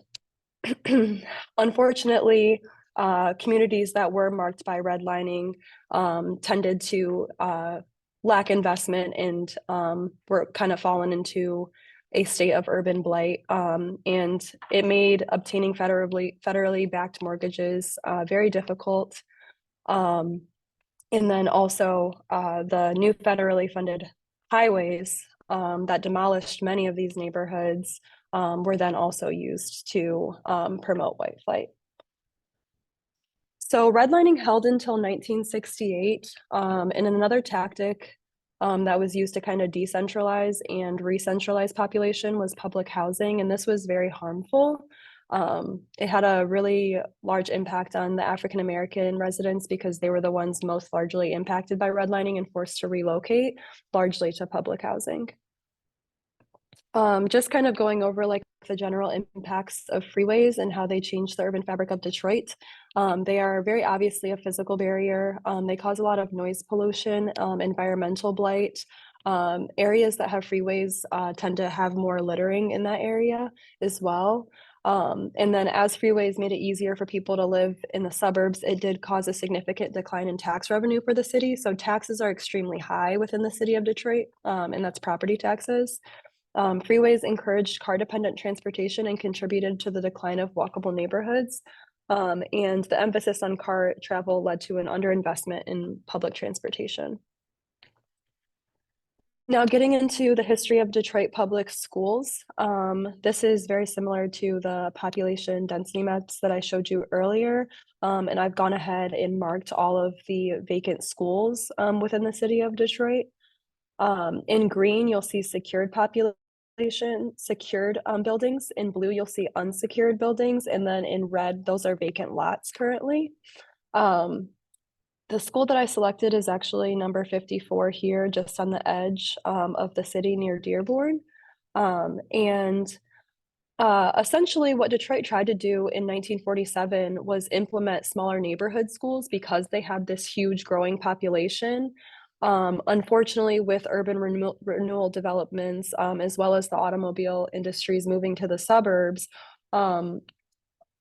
unfortunately, communities that were marked by redlining tended to lack investment and were kind of fallen into a state of urban blight. And it made obtaining federally backed mortgages very difficult. And then also the new federally funded highways that demolished many of these neighborhoods were then also used to promote white flight. So redlining held until 1968, and another tactic that was used to kind of decentralize and re-centralize population was public housing, and this was very harmful. It had a really large impact on the African American residents because they were the ones most largely impacted by redlining and forced to relocate largely to public housing. Just kind of going over like the general impacts of freeways and how they change the urban fabric of Detroit. They are very obviously a physical barrier. They cause a lot of noise pollution, environmental blight. Areas that have freeways tend to have more littering in that area as well. And then as freeways made it easier for people to live in the suburbs, it did cause a significant decline in tax revenue for the city. So taxes are extremely high within the city of Detroit, and that's property taxes. Freeways encouraged car-dependent transportation and contributed to the decline of walkable neighborhoods. And the emphasis on car travel led to an underinvestment in public transportation. Now, getting into the history of Detroit public schools, this is very similar to the population density maps that I showed you earlier. And I've gone ahead and marked all of the vacant schools within the city of Detroit. In green, you'll see secured secured buildings. In blue, you'll see unsecured buildings. And then in red, those are vacant lots currently. The school that I selected is actually number 54 here, just on the edge of the city near Dearborn. Essentially what Detroit tried to do in 1947 was implement smaller neighborhood schools because they had this huge growing population. Unfortunately, with urban renewal developments, as well as the automobile industries moving to the suburbs,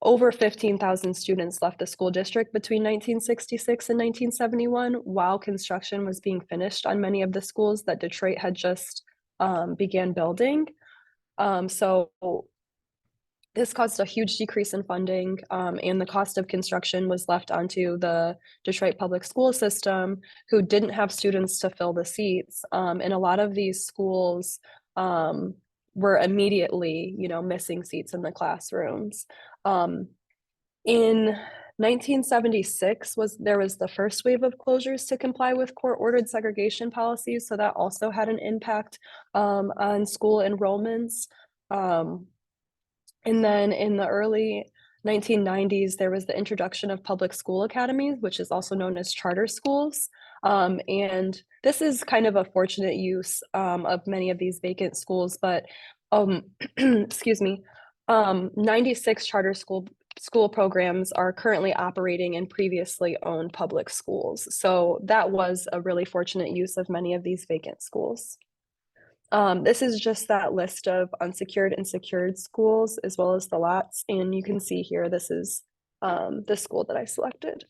over 15,000 students left the school district between 1966 and 1971, while construction was being finished on many of the schools that Detroit had just began building. So this caused a huge decrease in funding, and the cost of construction was left onto the Detroit public school system, who didn't have students to fill the seats. And a lot of these schools were immediately, missing seats in the classrooms. In 1976 there was the first wave of closures to comply with court-ordered segregation policies, so that also had an impact on school enrollments. And then in the early 1990s, there was the introduction of public school academies, which is also known as charter schools. And this is kind of a fortunate use of many of these vacant schools, but excuse me, 96 charter school programs are currently operating in previously owned public schools. So that was a really fortunate use of many of these vacant schools. This is just that list of unsecured and secured schools, as well as the lots. And you can see here, this is the school that I selected.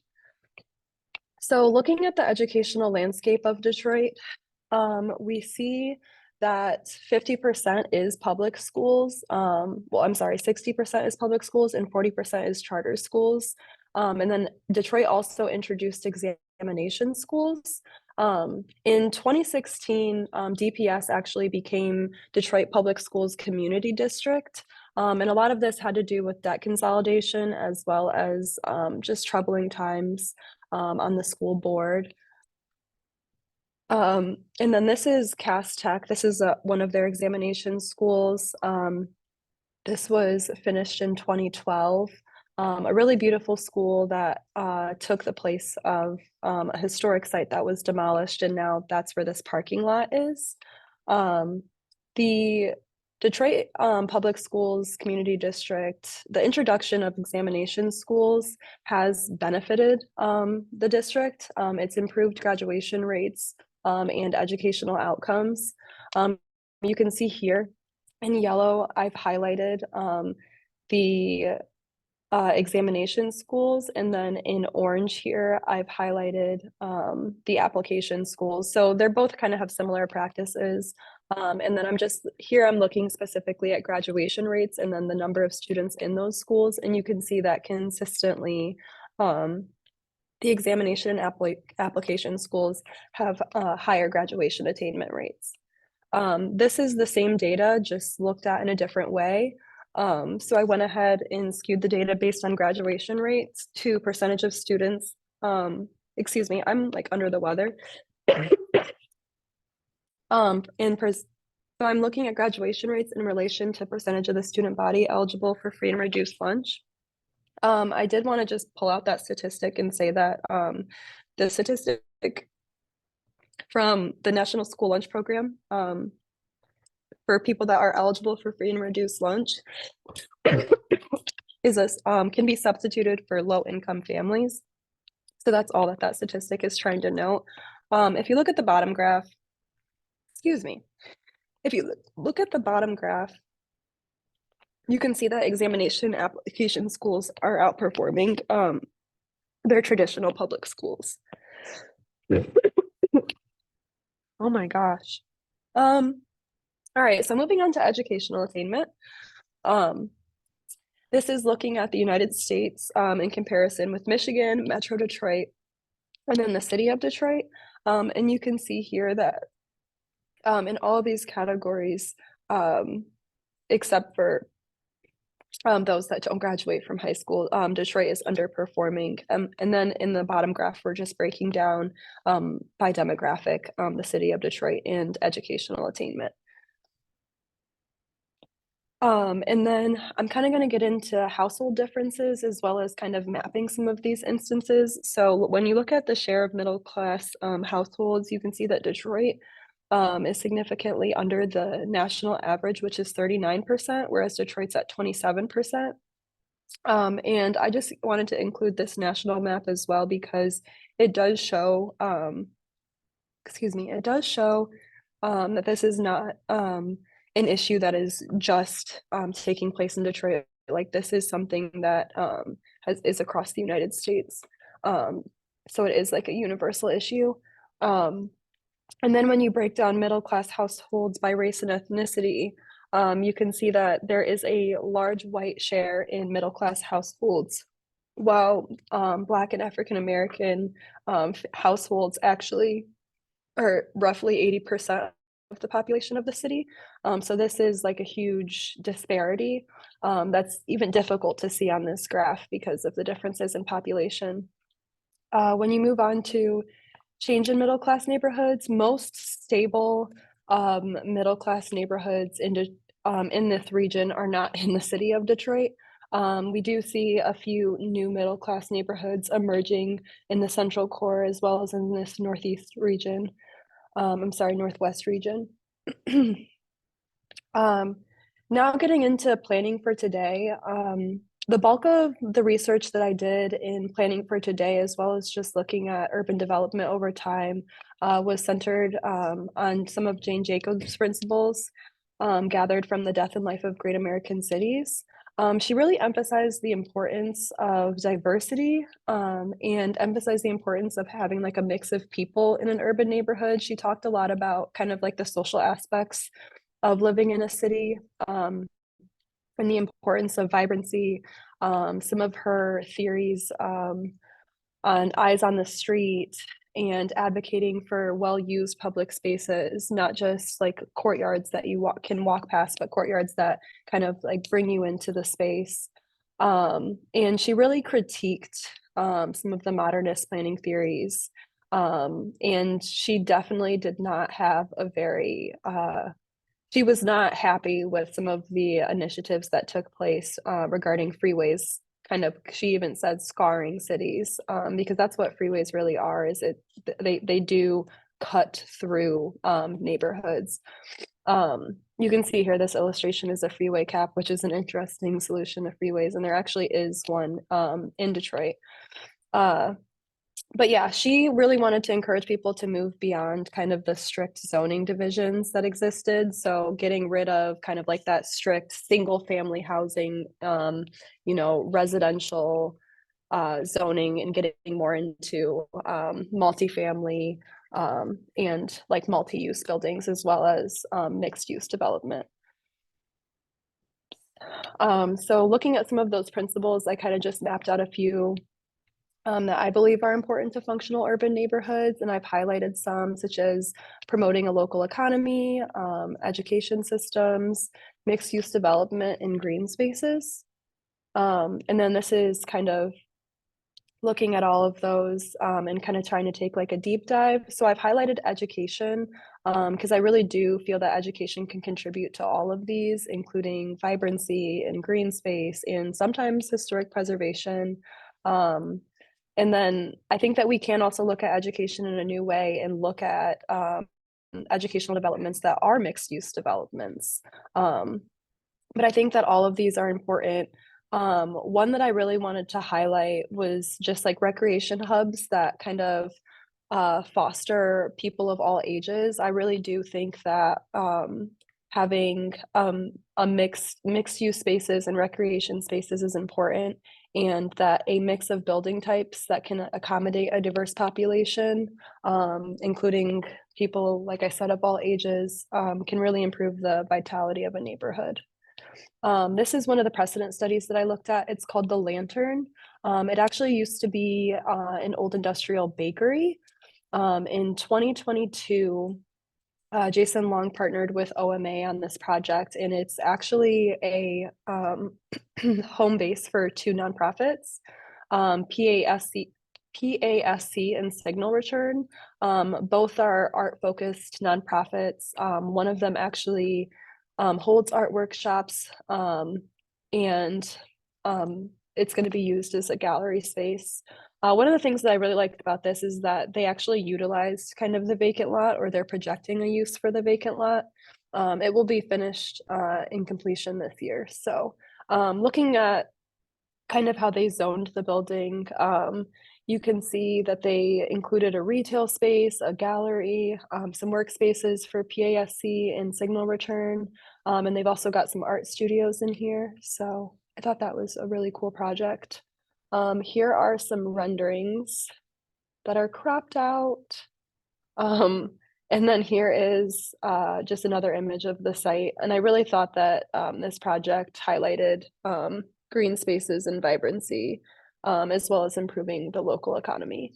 So looking at the educational landscape of Detroit, we see that 50% is public schools. Well, I'm sorry, 60% is public schools and 40% is charter schools. And then Detroit also introduced examination schools. In 2016, DPS actually became Detroit Public Schools Community District. And a lot of this had to do with debt consolidation as well as just troubling times on the school board. And then this is Cass Tech. This is one of their examination schools. This was finished in 2012. A really beautiful school that took the place of a historic site that was demolished, and now that's where this parking lot is. The Detroit Public Schools Community District, the introduction of examination schools has benefited the district. It's improved graduation rates and educational outcomes. You can see here in yellow, I've highlighted the examination schools, and then in orange here, I've highlighted the application schools. So they're both kind of have similar practices. And then I'm looking specifically at graduation rates and then the number of students in those schools. And you can see that consistently the examination and application schools have higher graduation attainment rates. This is the same data, just looked at in a different way. So I went ahead and skewed the data based on graduation rates to percentage of students. Excuse me, I'm like under the weather. So I'm looking at graduation rates in relation to percentage of the student body eligible for free and reduced lunch. I did want to just pull out that statistic and say that the statistic from the National School Lunch Program for people that are eligible for free and reduced lunch can be substituted for low-income families. So that's all that statistic is trying to note. If you look at the bottom graph, excuse me, if you look at the bottom graph, you can see that examination application schools are outperforming their traditional public schools. Oh my gosh. All right, so moving on to educational attainment. This is looking at the United States in comparison with Michigan, Metro Detroit, and then the city of Detroit. And you can see here that in all of these categories, except for those that don't graduate from high school, Detroit is underperforming. And then in the bottom graph, we're just breaking down by demographic, the city of Detroit and educational attainment. And then I'm kind of going to get into household differences as well as kind of mapping some of these instances. So when you look at the share of middle class households, you can see that Detroit is significantly under the national average, which is 39%, whereas Detroit's at 27%. And I just wanted to include this national map as well because it does show, that this is not an issue that is just taking place in Detroit. Like this is something that is across the United States. So it is like a universal issue. And then when you break down middle class households by race and ethnicity, you can see that there is a large white share in middle class households, while Black and African American households actually are roughly 80% of the population of the city. So this is like a huge disparity that's even difficult to see on this graph because of the differences in population. When you move on to change in middle class neighborhoods, most stable middle class neighborhoods in this region are not in the city of Detroit. We do see a few new middle class neighborhoods emerging in the central core as well as in this northwest region. Now getting into planning for today, The bulk of the research that I did in planning for today, as well as just looking at urban development over time, was centered on some of Jane Jacobs' principles gathered from The Death and Life of Great American Cities. She really emphasized the importance of diversity and emphasized the importance of having like a mix of people in an urban neighborhood. She talked a lot about kind of like the social aspects of living in a city. And the importance of vibrancy. Some of her theories on eyes on the street and advocating for well-used public spaces, not just like courtyards that you can walk past, but courtyards that kind of like bring you into the space. And she really critiqued some of the modernist planning theories. And she definitely did not have a very she was not happy with some of the initiatives that took place regarding freeways. Kind of, she even said scarring cities because that's what freeways really are. Is they do cut through neighborhoods. You can see here this illustration is a freeway cap, which is an interesting solution to freeways, and there actually is one in Detroit. But yeah, she really wanted to encourage people to move beyond kind of the strict zoning divisions that existed. So getting rid of kind of like that strict single family housing, residential zoning, and getting more into multifamily and like multi-use buildings, as well as mixed use development. So looking at some of those principles, I kind of just mapped out a few that I believe are important to functional urban neighborhoods. And I've highlighted some, such as promoting a local economy, education systems, mixed use development, and green spaces. And then this is kind of looking at all of those and kind of trying to take like a deep dive. So I've highlighted education because I really do feel that education can contribute to all of these, including vibrancy and green space and sometimes historic preservation. And then I think that we can also look at education in a new way and look at educational developments that are mixed use developments. But I think that all of these are important. One that I really wanted to highlight was just like recreation hubs that kind of foster people of all ages. I really do think that having a mixed use spaces and recreation spaces is important, and that a mix of building types that can accommodate a diverse population, including people, like I said, of all ages, can really improve the vitality of a neighborhood. This is one of the precedent studies that I looked at. It's called the Lantern. It actually used to be an old industrial bakery. In 2022, Jason Long partnered with OMA on this project, and it's actually a home base for two nonprofits, PASC and Signal Return. Both are art-focused nonprofits. One of them actually holds art workshops, and it's going to be used as a gallery space. One of the things that I really liked about this is that they actually utilized kind of the vacant lot, or they're projecting a use for the vacant lot. It will be finished in completion this year. So looking at kind of how they zoned the building, you can see that they included a retail space, a gallery, some workspaces for PASC and Signal Return, and they've also got some art studios in here. So I thought that was a really cool project. Here are some renderings that are cropped out. And then here is just another image of the site. And I really thought that this project highlighted green spaces and vibrancy, as well as improving the local economy.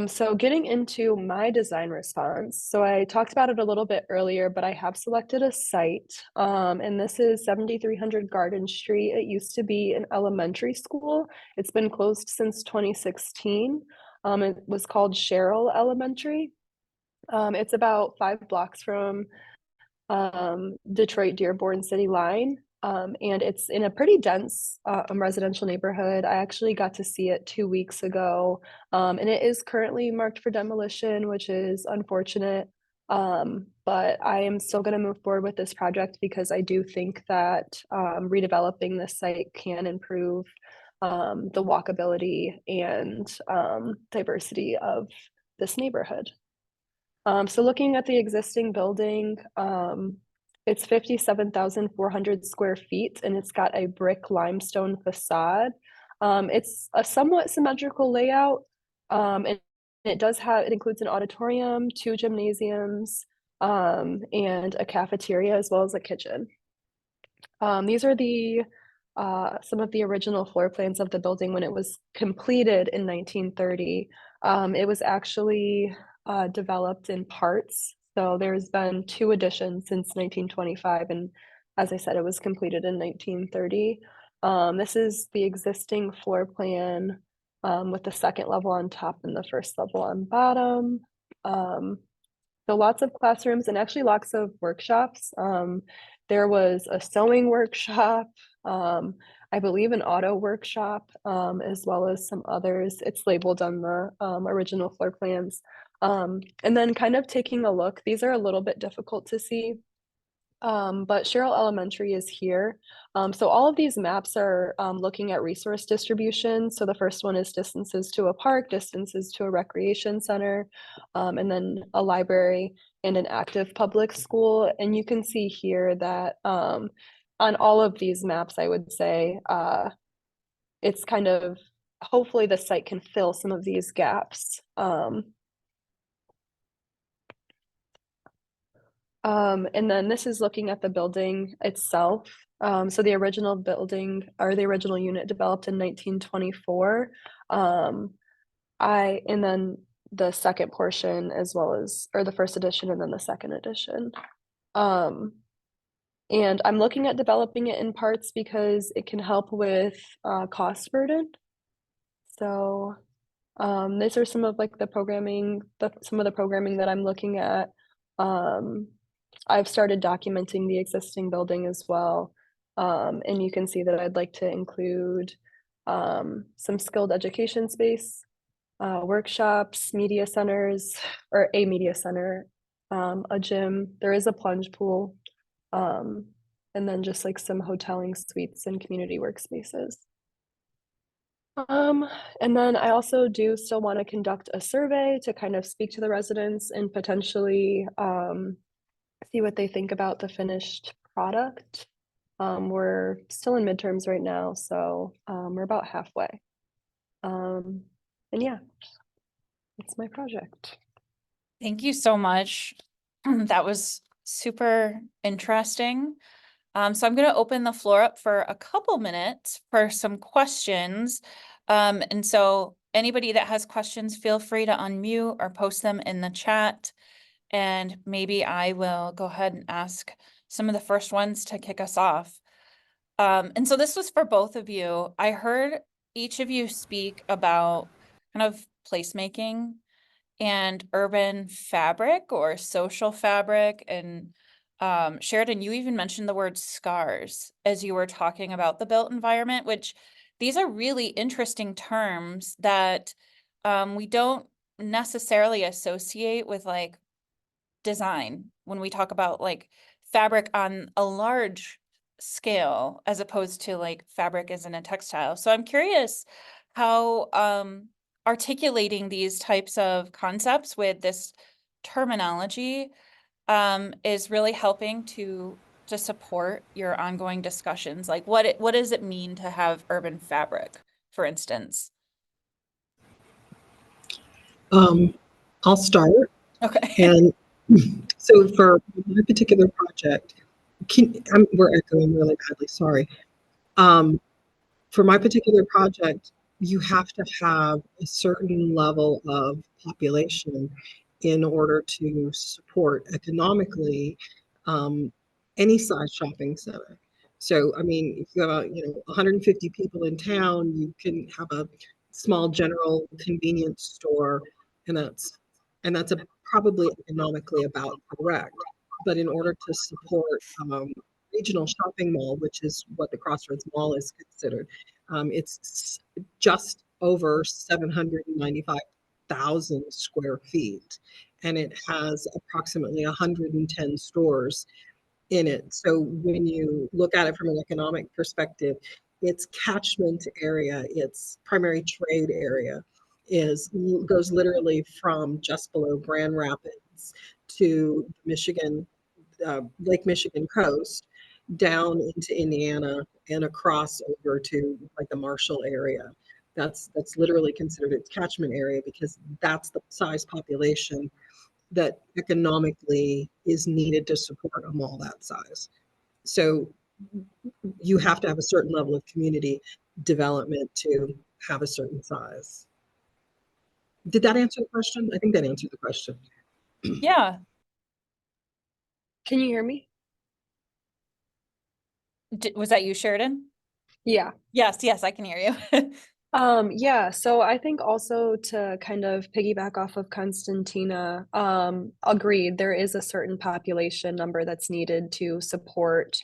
So getting into my design response. So I talked about it a little bit earlier, but I have selected a site, and this is 7300 Garden Street. It used to be an elementary school. It's been closed since 2016. It was called Sherrill Elementary. It's about 5 blocks from Detroit Dearborn City line. And it's in a pretty dense residential neighborhood. I actually got to see it 2 weeks ago, and it is currently marked for demolition, which is unfortunate. but I am still going to move forward with this project because I do think that redeveloping this site can improve the walkability and diversity of this neighborhood. So looking at the existing building, it's 57,400 square feet and it's got a brick limestone facade. It's a somewhat symmetrical layout. And it includes an auditorium, 2 gymnasiums, and a cafeteria as well as a kitchen. These are some of the original floor plans of the building when it was completed in 1930. It was actually developed in parts. So there's been 2 additions since 1925. And as I said, it was completed in 1930. This is the existing floor plan with the second level on top and the first level on bottom. So lots of classrooms and actually lots of workshops. There was a sewing workshop, I believe an auto workshop, as well as some others. It's labeled on the original floor plans. And then kind of taking a look, these are a little bit difficult to see, but Sherrill Elementary is here. So all of these maps are looking at resource distribution. So the first one is distances to a park, distances to a recreation center, and then a library and an active public school. And you can see here that on all of these maps, I would say it's kind of, hopefully the site can fill some of these gaps. And then this is looking at the building itself. So the original building or the original unit developed in 1924. And then the second portion as well as, or the first edition and then the second edition. And I'm looking at developing it in parts because it can help with cost burden. So these are some of like the programming, some of the programming that I'm looking at. I've started documenting the existing building as well. And you can see that I'd like to include some skilled education space, workshops, media centers, or a media center, a gym. There is a plunge pool, and then just like some hoteling suites and community workspaces. And then I also do still want to conduct a survey to kind of speak to the residents and potentially see what they think about the finished product. We're still in midterms right now, so we're about halfway. And yeah, it's my project. Thank you so much. That was super interesting. So I'm going to open the floor up for a couple minutes for some questions. And so anybody that has questions, feel free to unmute or post them in the chat. And maybe I will go ahead and ask some of the first ones to kick us off. And so this was for both of you. I heard each of you speak about kind of placemaking and urban fabric or social fabric. And Sheridan, you even mentioned the word scars as you were talking about the built environment, which these are really interesting terms that we don't necessarily associate with like design when we talk about like fabric on a large scale as opposed to like fabric as in a textile. So I'm curious how articulating these types of concepts with this terminology is really helping to support your ongoing discussions. Like what does it mean to have urban fabric, for instance? I'll start. Okay. And so for my particular project, we're echoing really badly, sorry. For my particular project, you have to have a certain level of population in order to support economically any size shopping center. So, I mean, if you have 150 people in town, you can have a small general convenience store, and that's probably economically about correct. But in order to support regional shopping mall, which is what the Crossroads Mall is considered, it's just over 795 100,000 square feet, and it has approximately 110 stores in it. So when you look at it from an economic perspective, its catchment area, its primary trade area, goes literally from just below Grand Rapids to Michigan, Lake Michigan coast, down into Indiana and across over to like the Marshall area. That's literally considered its catchment area because that's the size population that economically is needed to support a mall that size. So you have to have a certain level of community development to have a certain size. Did that answer the question? I think that answered the question. Yeah. Can you hear me? Was that you, Sheridan? Yeah. Yes, I can hear you. Yeah, so I think also to kind of piggyback off of Constantina, agreed, there is a certain population number that's needed to support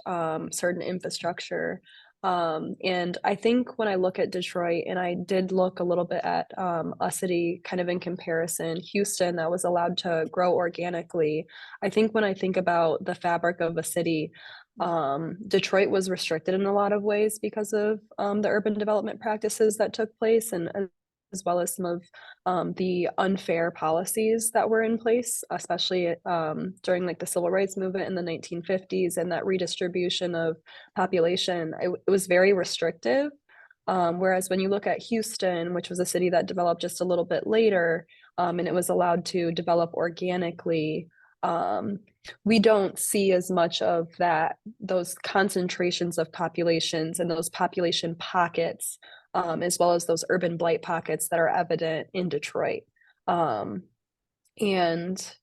certain infrastructure. And I think when I look at Detroit, and I did look a little bit at a city kind of in comparison, Houston, that was allowed to grow organically. I think when I think about the fabric of a city, Detroit was restricted in a lot of ways because of the urban development practices that took place, and as well as some of the unfair policies that were in place, especially during like the civil rights movement in the 1950s and that redistribution of population. It was very restrictive. Whereas when you look at Houston, which was a city that developed just a little bit later, and it was allowed to develop organically, um, we don't see as much of that, those concentrations of populations and those population pockets, as well as those urban blight pockets that are evident in Detroit. Um, and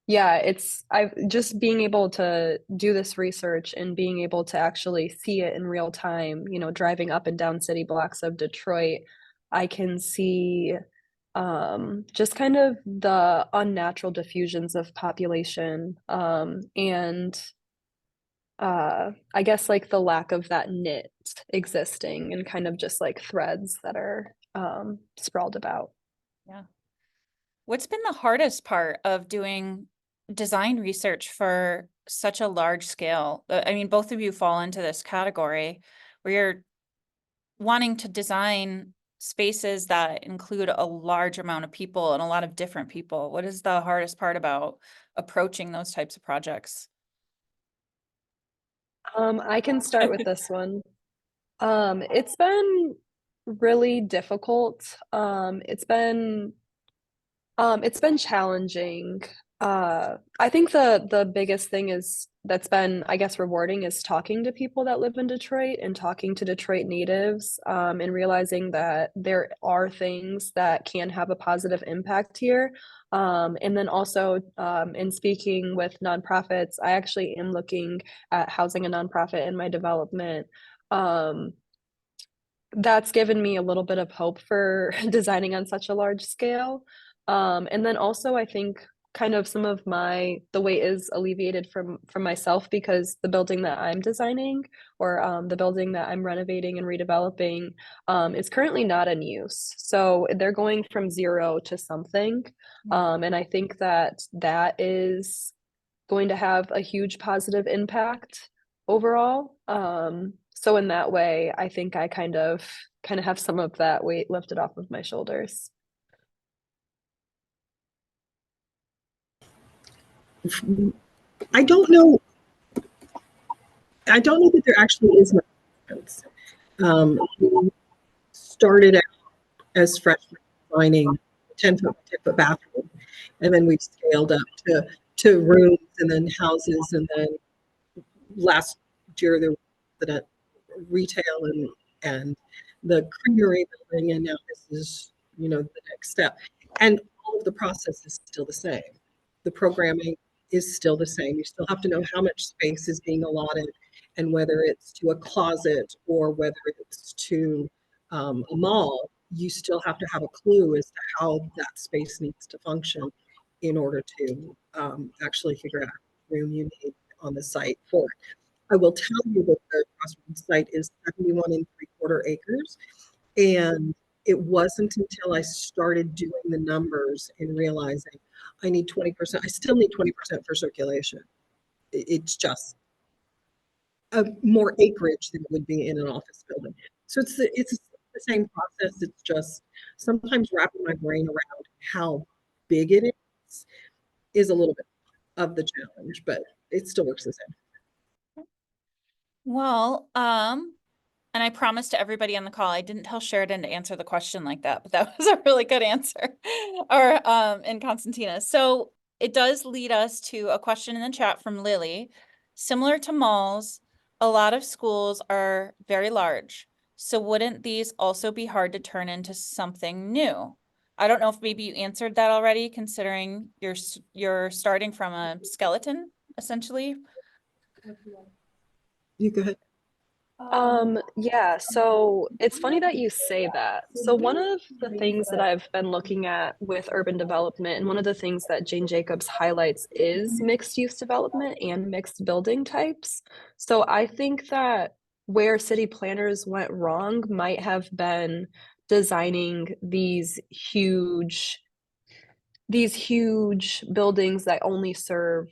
yeah, I just being able to do this research and being able to actually see it in real time, driving up and down city blocks of Detroit, I can see just kind of the unnatural diffusions of population, and I guess like the lack of that knit existing and kind of just like threads that are sprawled about. Yeah. What's been the hardest part of doing design research for such a large scale? I mean, both of you fall into this category where you're wanting to design spaces that include a large amount of people and a lot of different people. What is the hardest part about approaching those types of projects? I can start with this one. It's been really difficult. It's been challenging. I think the biggest thing is that's been, I guess, rewarding is talking to people that live in Detroit and talking to Detroit natives, and realizing that there are things that can have a positive impact here. And then also, in speaking with nonprofits, I actually am looking at housing a nonprofit in my development. Um, that's given me a little bit of hope for designing on such a large scale. And then also I think kind of some of the weight is alleviated from myself because the building that I'm designing or the building that I'm renovating and redeveloping is currently not in use. So they're going from zero to something. And I think that is going to have a huge positive impact overall. So in that way, I think I kind of have some of that weight lifted off of my shoulders. I don't know. I don't know that there actually is much difference. We started out as freshmen designing 10-foot bathroom, and then we've scaled up to rooms and then houses, and then last year there was the retail and the creamery building, and now this is the next step. And all of the process is still the same. The programming is still the same. You still have to know how much space is being allotted and whether it's to a closet or whether it's to a mall. You still have to have a clue as to how that space needs to function in order to actually figure out what room you need on the site for it. I will tell you that the Crossroads site is 71 and 3/4 acres, and It wasn't until I started doing the numbers and realizing I need 20%. I still need 20% for circulation. It's just more acreage than it would be in an office building. So it's the same process. It's just sometimes wrapping my brain around how big it is a little bit of the challenge, but it still works the same. Well, and I promised to everybody on the call, I didn't tell Sheridan to answer the question like that, but that was a really good answer. Or in Constantina. So it does lead us to a question in the chat from Lily. Similar to malls, a lot of schools are very large. So wouldn't these also be hard to turn into something new? I don't know if maybe you answered that already, considering you're starting from a skeleton, essentially. You go ahead. Yeah, so it's funny that you say that. So one of the things that I've been looking at with urban development, and one of the things that Jane Jacobs highlights is mixed use development and mixed building types. So I think that where city planners went wrong might have been designing these huge buildings that only serve,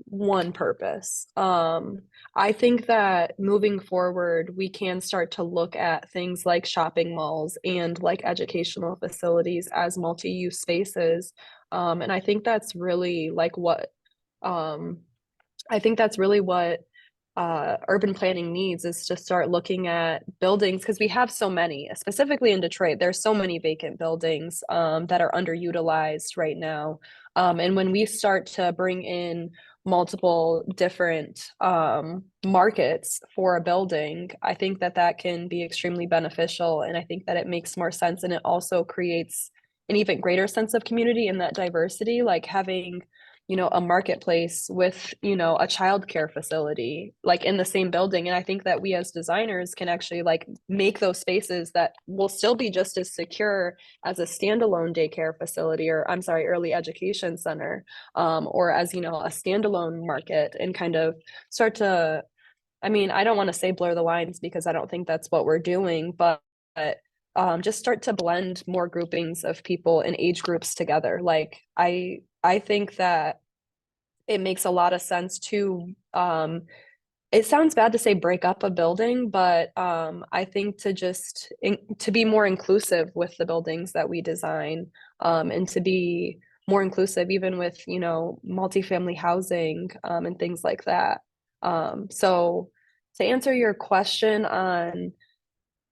one purpose. I think that moving forward, we can start to look at things like shopping malls and like educational facilities as multi-use spaces. And um, I think that's really what urban planning needs, is to start looking at buildings, because we have so many, specifically in Detroit, there's so many vacant buildings that are underutilized right now. And when we start to bring in multiple different markets for a building, I think that that can be extremely beneficial. And I think that it makes more sense. And it also creates an even greater sense of community in that diversity, like having a marketplace with, a childcare facility, like in the same building. And I think that we as designers can actually like make those spaces that will still be just as secure as a standalone daycare facility, or I'm sorry, early education center, or as, a standalone market, and kind of start to, I mean, I don't want to say blur the lines, because I don't think that's what we're doing, but just start to blend more groupings of people and age groups together. Like I think that it makes a lot of sense to it sounds bad to say break up a building, but I think to be more inclusive with the buildings that we design, and to be more inclusive even with, multifamily housing, and things like that. So to answer your question on,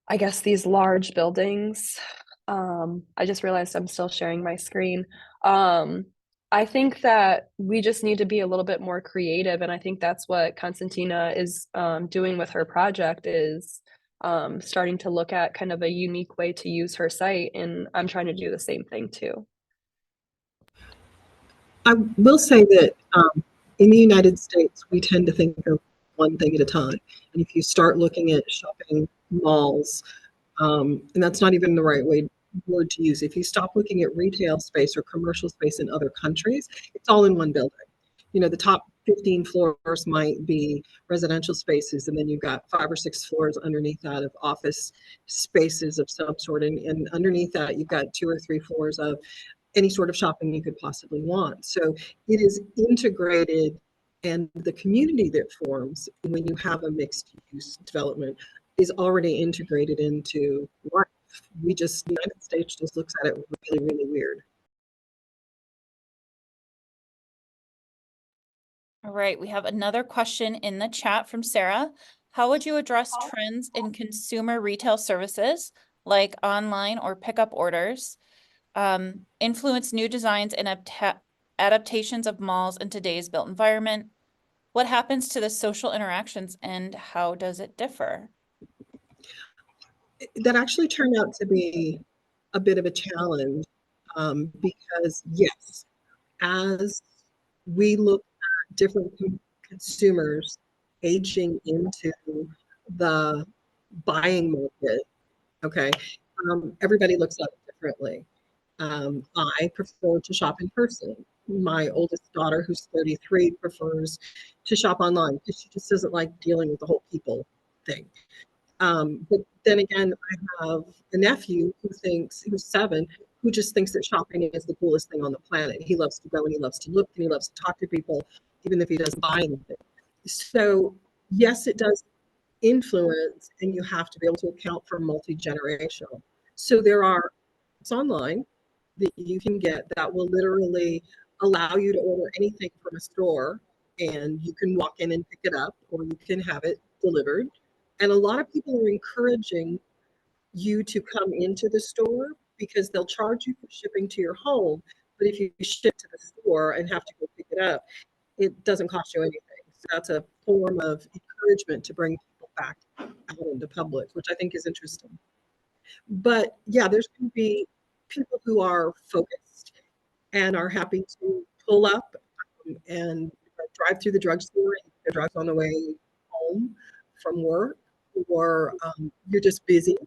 I guess, these large buildings, I just realized I'm still sharing my screen. I think that we just need to be a little bit more creative, and I think that's what Constantina is doing with her project, is starting to look at kind of a unique way to use her site, and I'm trying to do the same thing too. I will say that in the United States, we tend to think of one thing at a time. And if you start looking at shopping malls, and that's not even the right word to use. If you stop looking at retail space or commercial space in other countries, it's all in one building. The top 15 floors might be residential spaces, and then you've got 5 or 6 floors underneath that of office spaces of some sort. And underneath that, you've got 2 or 3 floors of any sort of shopping you could possibly want. So it is integrated, and the community that forms when you have a mixed use development is already integrated into life. The United States just looks at it really, really weird. All right, we have another question in the chat from Sarah. How would you address trends in consumer retail services, like online or pickup orders, influence new designs and adaptations of malls in today's built environment? What happens to the social interactions, and how does it differ? That actually turned out to be a bit of a challenge, because yes, as we look at different consumers aging into the buying market, okay, everybody looks at it differently. I prefer to shop in person. My oldest daughter, who's 33, prefers to shop online because she just doesn't like dealing with the whole people thing. But then again, I have a nephew who's 7, who just thinks that shopping is the coolest thing on the planet. He loves to go and he loves to look and he loves to talk to people, even if he doesn't buy anything. So yes, it does influence, and you have to be able to account for multi-generational. So it's online that you can get that will literally allow you to order anything from a store, and you can walk in and pick it up, or you can have it delivered. And a lot of people are encouraging you to come into the store because they'll charge you for shipping to your home. But if you ship to the store and have to go pick it up, it doesn't cost you anything. So that's a form of encouragement to bring people back out into public, which I think is interesting. But yeah, there's going to be people who are focused and are happy to pull up and drive through the drugstore and get drugs on the way home from work, or you're just busy.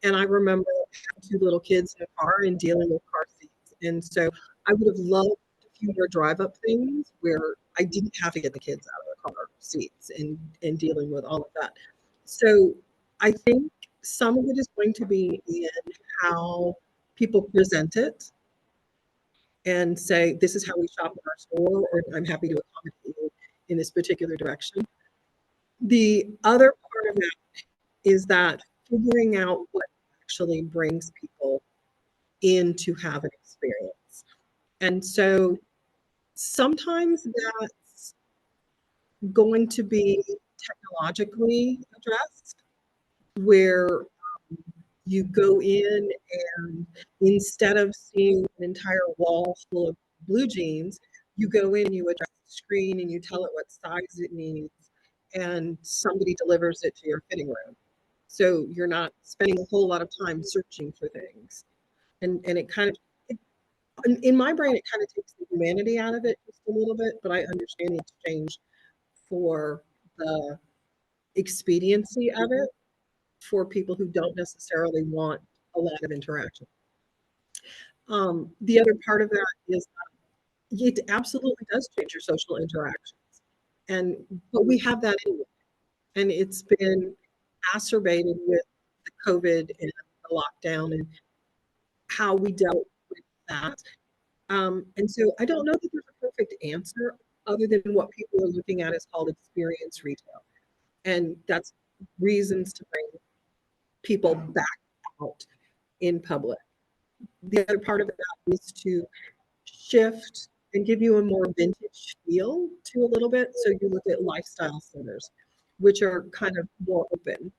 And I remember having 2 little kids in a car and dealing with car seats. And so I would have loved a few more drive-up things where I didn't have to get the kids out of the car seats and dealing with all of that. So I think some of it is going to be in how people present it and say, this is how we shop in our store, or I'm happy to accommodate you in this particular direction. The other part of it is that figuring out what actually brings people in to have an experience. And so sometimes that's going to be technologically addressed, where you go in and instead of seeing an entire wall full of blue jeans, you go in and you address the screen and you tell it what size it needs, and somebody delivers it to your fitting room. So you're not spending a whole lot of time searching for things. And it kind of, in my brain, it kind of takes the humanity out of it just a little bit, but I understand the exchange for the expediency of it for people who don't necessarily want a lot of interaction. The other part of that is that it absolutely does change your social interactions. But we have that anyway. And it's been exacerbated with the COVID and the lockdown and how we dealt with that. And so I don't know that there's a perfect answer other than what people are looking at is called experience retail. And that's reasons to bring people back out in public. The other part of that is to shift and give you a more vintage feel to a little bit. So you look at lifestyle centers, which are kind of more open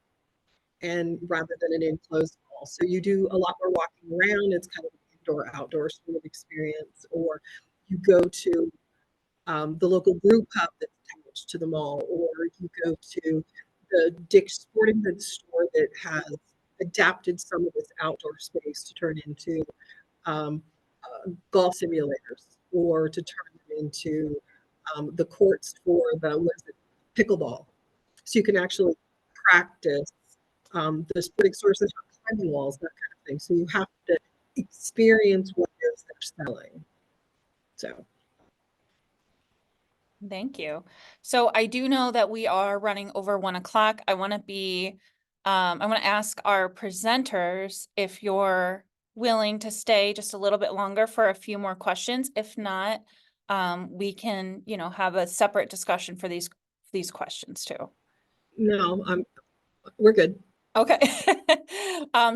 and rather than an enclosed mall. So you do a lot more walking around. It's kind of an indoor outdoor sort of experience. Or you go to the local brew pub that's attached to the mall, or you go to the Dick's Sporting Goods store that has adapted some of its outdoor space to turn into golf simulators, or to turn them into the courts for pickleball. So you can actually practice. The sporting sources have climbing walls, that kind of thing. So you have to experience what it is they're selling. So. Thank you. So I do know that we are running over 1 o'clock. I want to ask our presenters if you're willing to stay just a little bit longer for a few more questions. If not, we can, have a separate discussion for these questions too. No, we're good. Okay.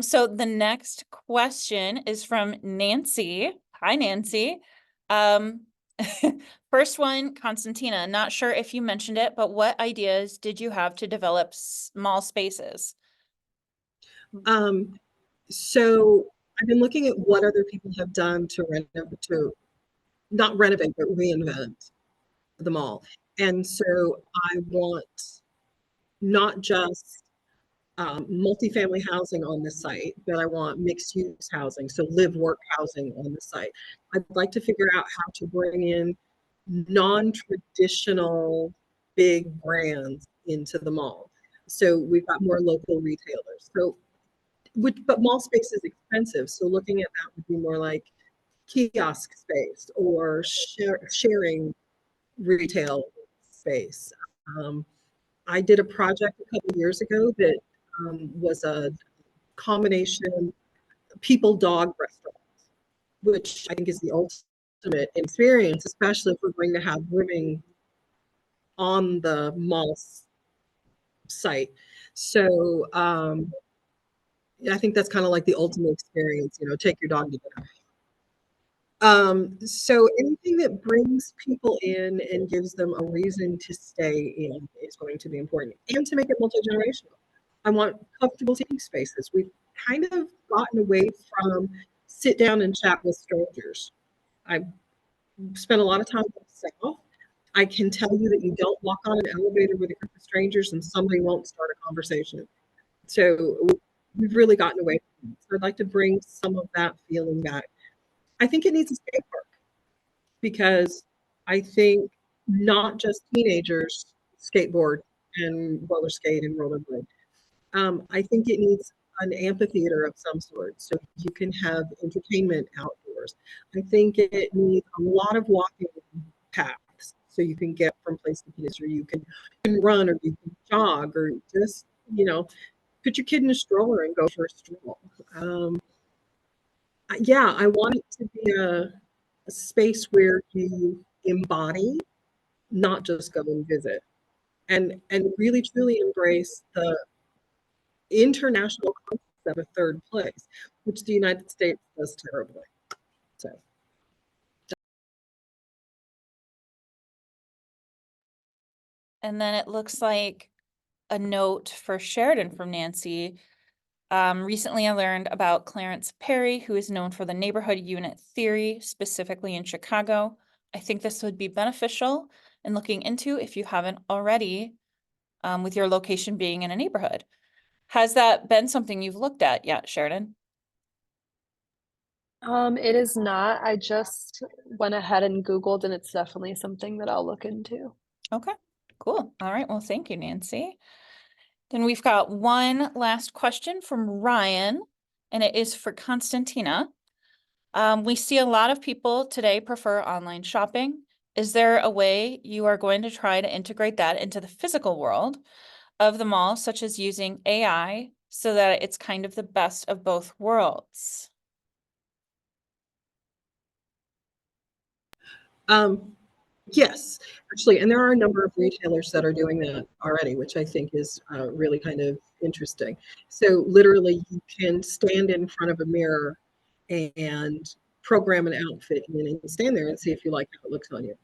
So the next question is from Nancy. Hi, Nancy. First one, Constantina, not sure if you mentioned it, but what ideas did you have to develop small spaces? So I've been looking at what other people have done to not renovate, but reinvent the mall. And so I want not just multifamily housing on the site, but I want mixed use housing, so live work housing on the site. I'd like to figure out how to bring in non-traditional big brands into the mall. So we've got more local retailers. But mall space is expensive. So looking at that would be more like kiosk space or sharing retail space. I did a project a couple years ago that was a combination people-dog restaurant, which I think is the ultimate experience, especially if we're going to have living on the mall site. So I think that's kind of like the ultimate experience, take your dog to dinner. So anything that brings people in and gives them a reason to stay in is going to be important, and to make it multi-generational. I want comfortable seating spaces. We've kind of gotten away from sit down and chat with strangers. I've spent a lot of time myself. I can tell you that you don't walk on an elevator with a group of strangers and somebody won't start a conversation. So we've really gotten away from it. So I'd like to bring some of that feeling back. I think it needs a skate park, because I think not just teenagers skateboard and roller skate and rollerblade. I think it needs an amphitheater of some sort so you can have entertainment outdoors. I think it needs a lot of walking paths so you can get from place to place, or you can run, or you can jog, or just, put your kid in a stroller and go for a stroll. Yeah, I want it to be a space where you embody, not just go and visit, and really truly embrace the international concept of third place, which the United States does terribly. So And then it looks like a note for Sheridan from Nancy. Recently I learned about Clarence Perry, who is known for the neighborhood unit theory, specifically in Chicago. I think this would be beneficial in looking into if you haven't already, with your location being in a neighborhood. Has that been something you've looked at yet, Sheridan? It is not. I just went ahead and Googled, and it's definitely something that I'll look into. Okay, cool. All right, well, thank you, Nancy. Then we've got one last question from Ryan, and it is for Constantina. We see a lot of people today prefer online shopping. Is there a way you are going to try to integrate that into the physical world of the mall, such as using AI, so that it's kind of the best of both worlds? Yes, actually, and there are a number of retailers that are doing that already, which I think is really kind of interesting. So literally, you can stand in front of a mirror and program an outfit, and then stand there and see if you like how it looks on you.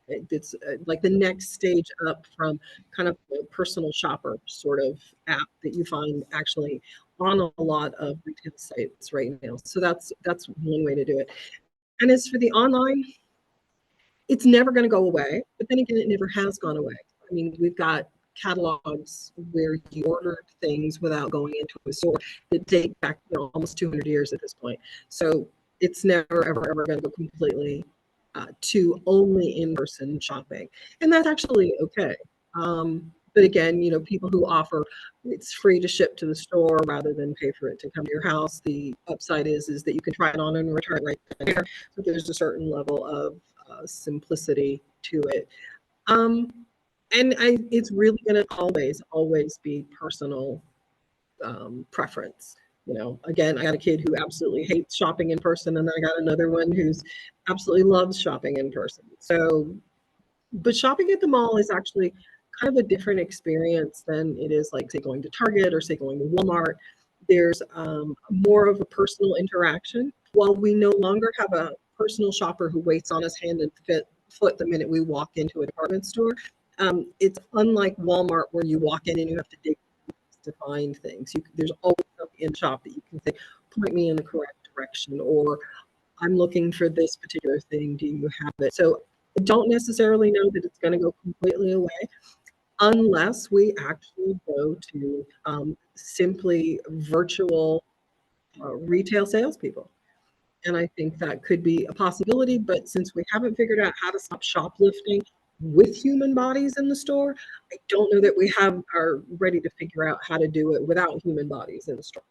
It's like the next stage up from kind of a personal shopper sort of app that you find actually on a lot of retail sites right now. So that's one way to do it. And as for the online, it's never going to go away, but then again, it never has gone away. I mean, we've got catalogs where you ordered things without going into a store that date back, almost 200 years at this point. So it's never, ever, ever going to go completely to only in-person shopping, and that's actually okay. But again, people who offer it's free to ship to the store rather than pay for it to come to your house. The upside is that you can try it on and return right there. So there's a certain level of simplicity to it. And it's really going to always be personal preference. Again, I got a kid who absolutely hates shopping in person, and I got another one who's absolutely loves shopping in person. So, but shopping at the mall is actually kind of a different experience than it is like, say, going to Target or say going to Walmart. There's more of a personal interaction. While we no longer have a personal shopper who waits on us hand and foot the minute we walk into a department store, it's unlike Walmart where you walk in and you have to dig to find things. There's always something in the shop that you can say, point me in the correct direction, or I'm looking for this particular thing. Do you have it? So I don't necessarily know that it's going to go completely away unless we actually go to simply virtual retail salespeople. And I think that could be a possibility. But since we haven't figured out how to stop shoplifting with human bodies in the store, I don't know that we are ready to figure out how to do it without human bodies in the store.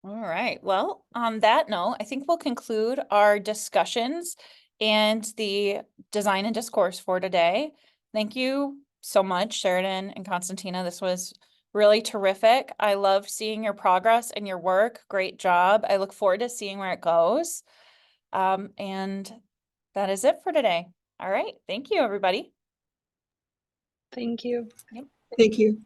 All right. Well, on that note, I think we'll conclude our discussions and the design and discourse for today. Thank you so much, Sheridan and Constantina. This was really terrific. I love seeing your progress and your work. Great job. I look forward to seeing where it goes. And that is it for today. All right. Thank you, everybody. Thank you. Thank you.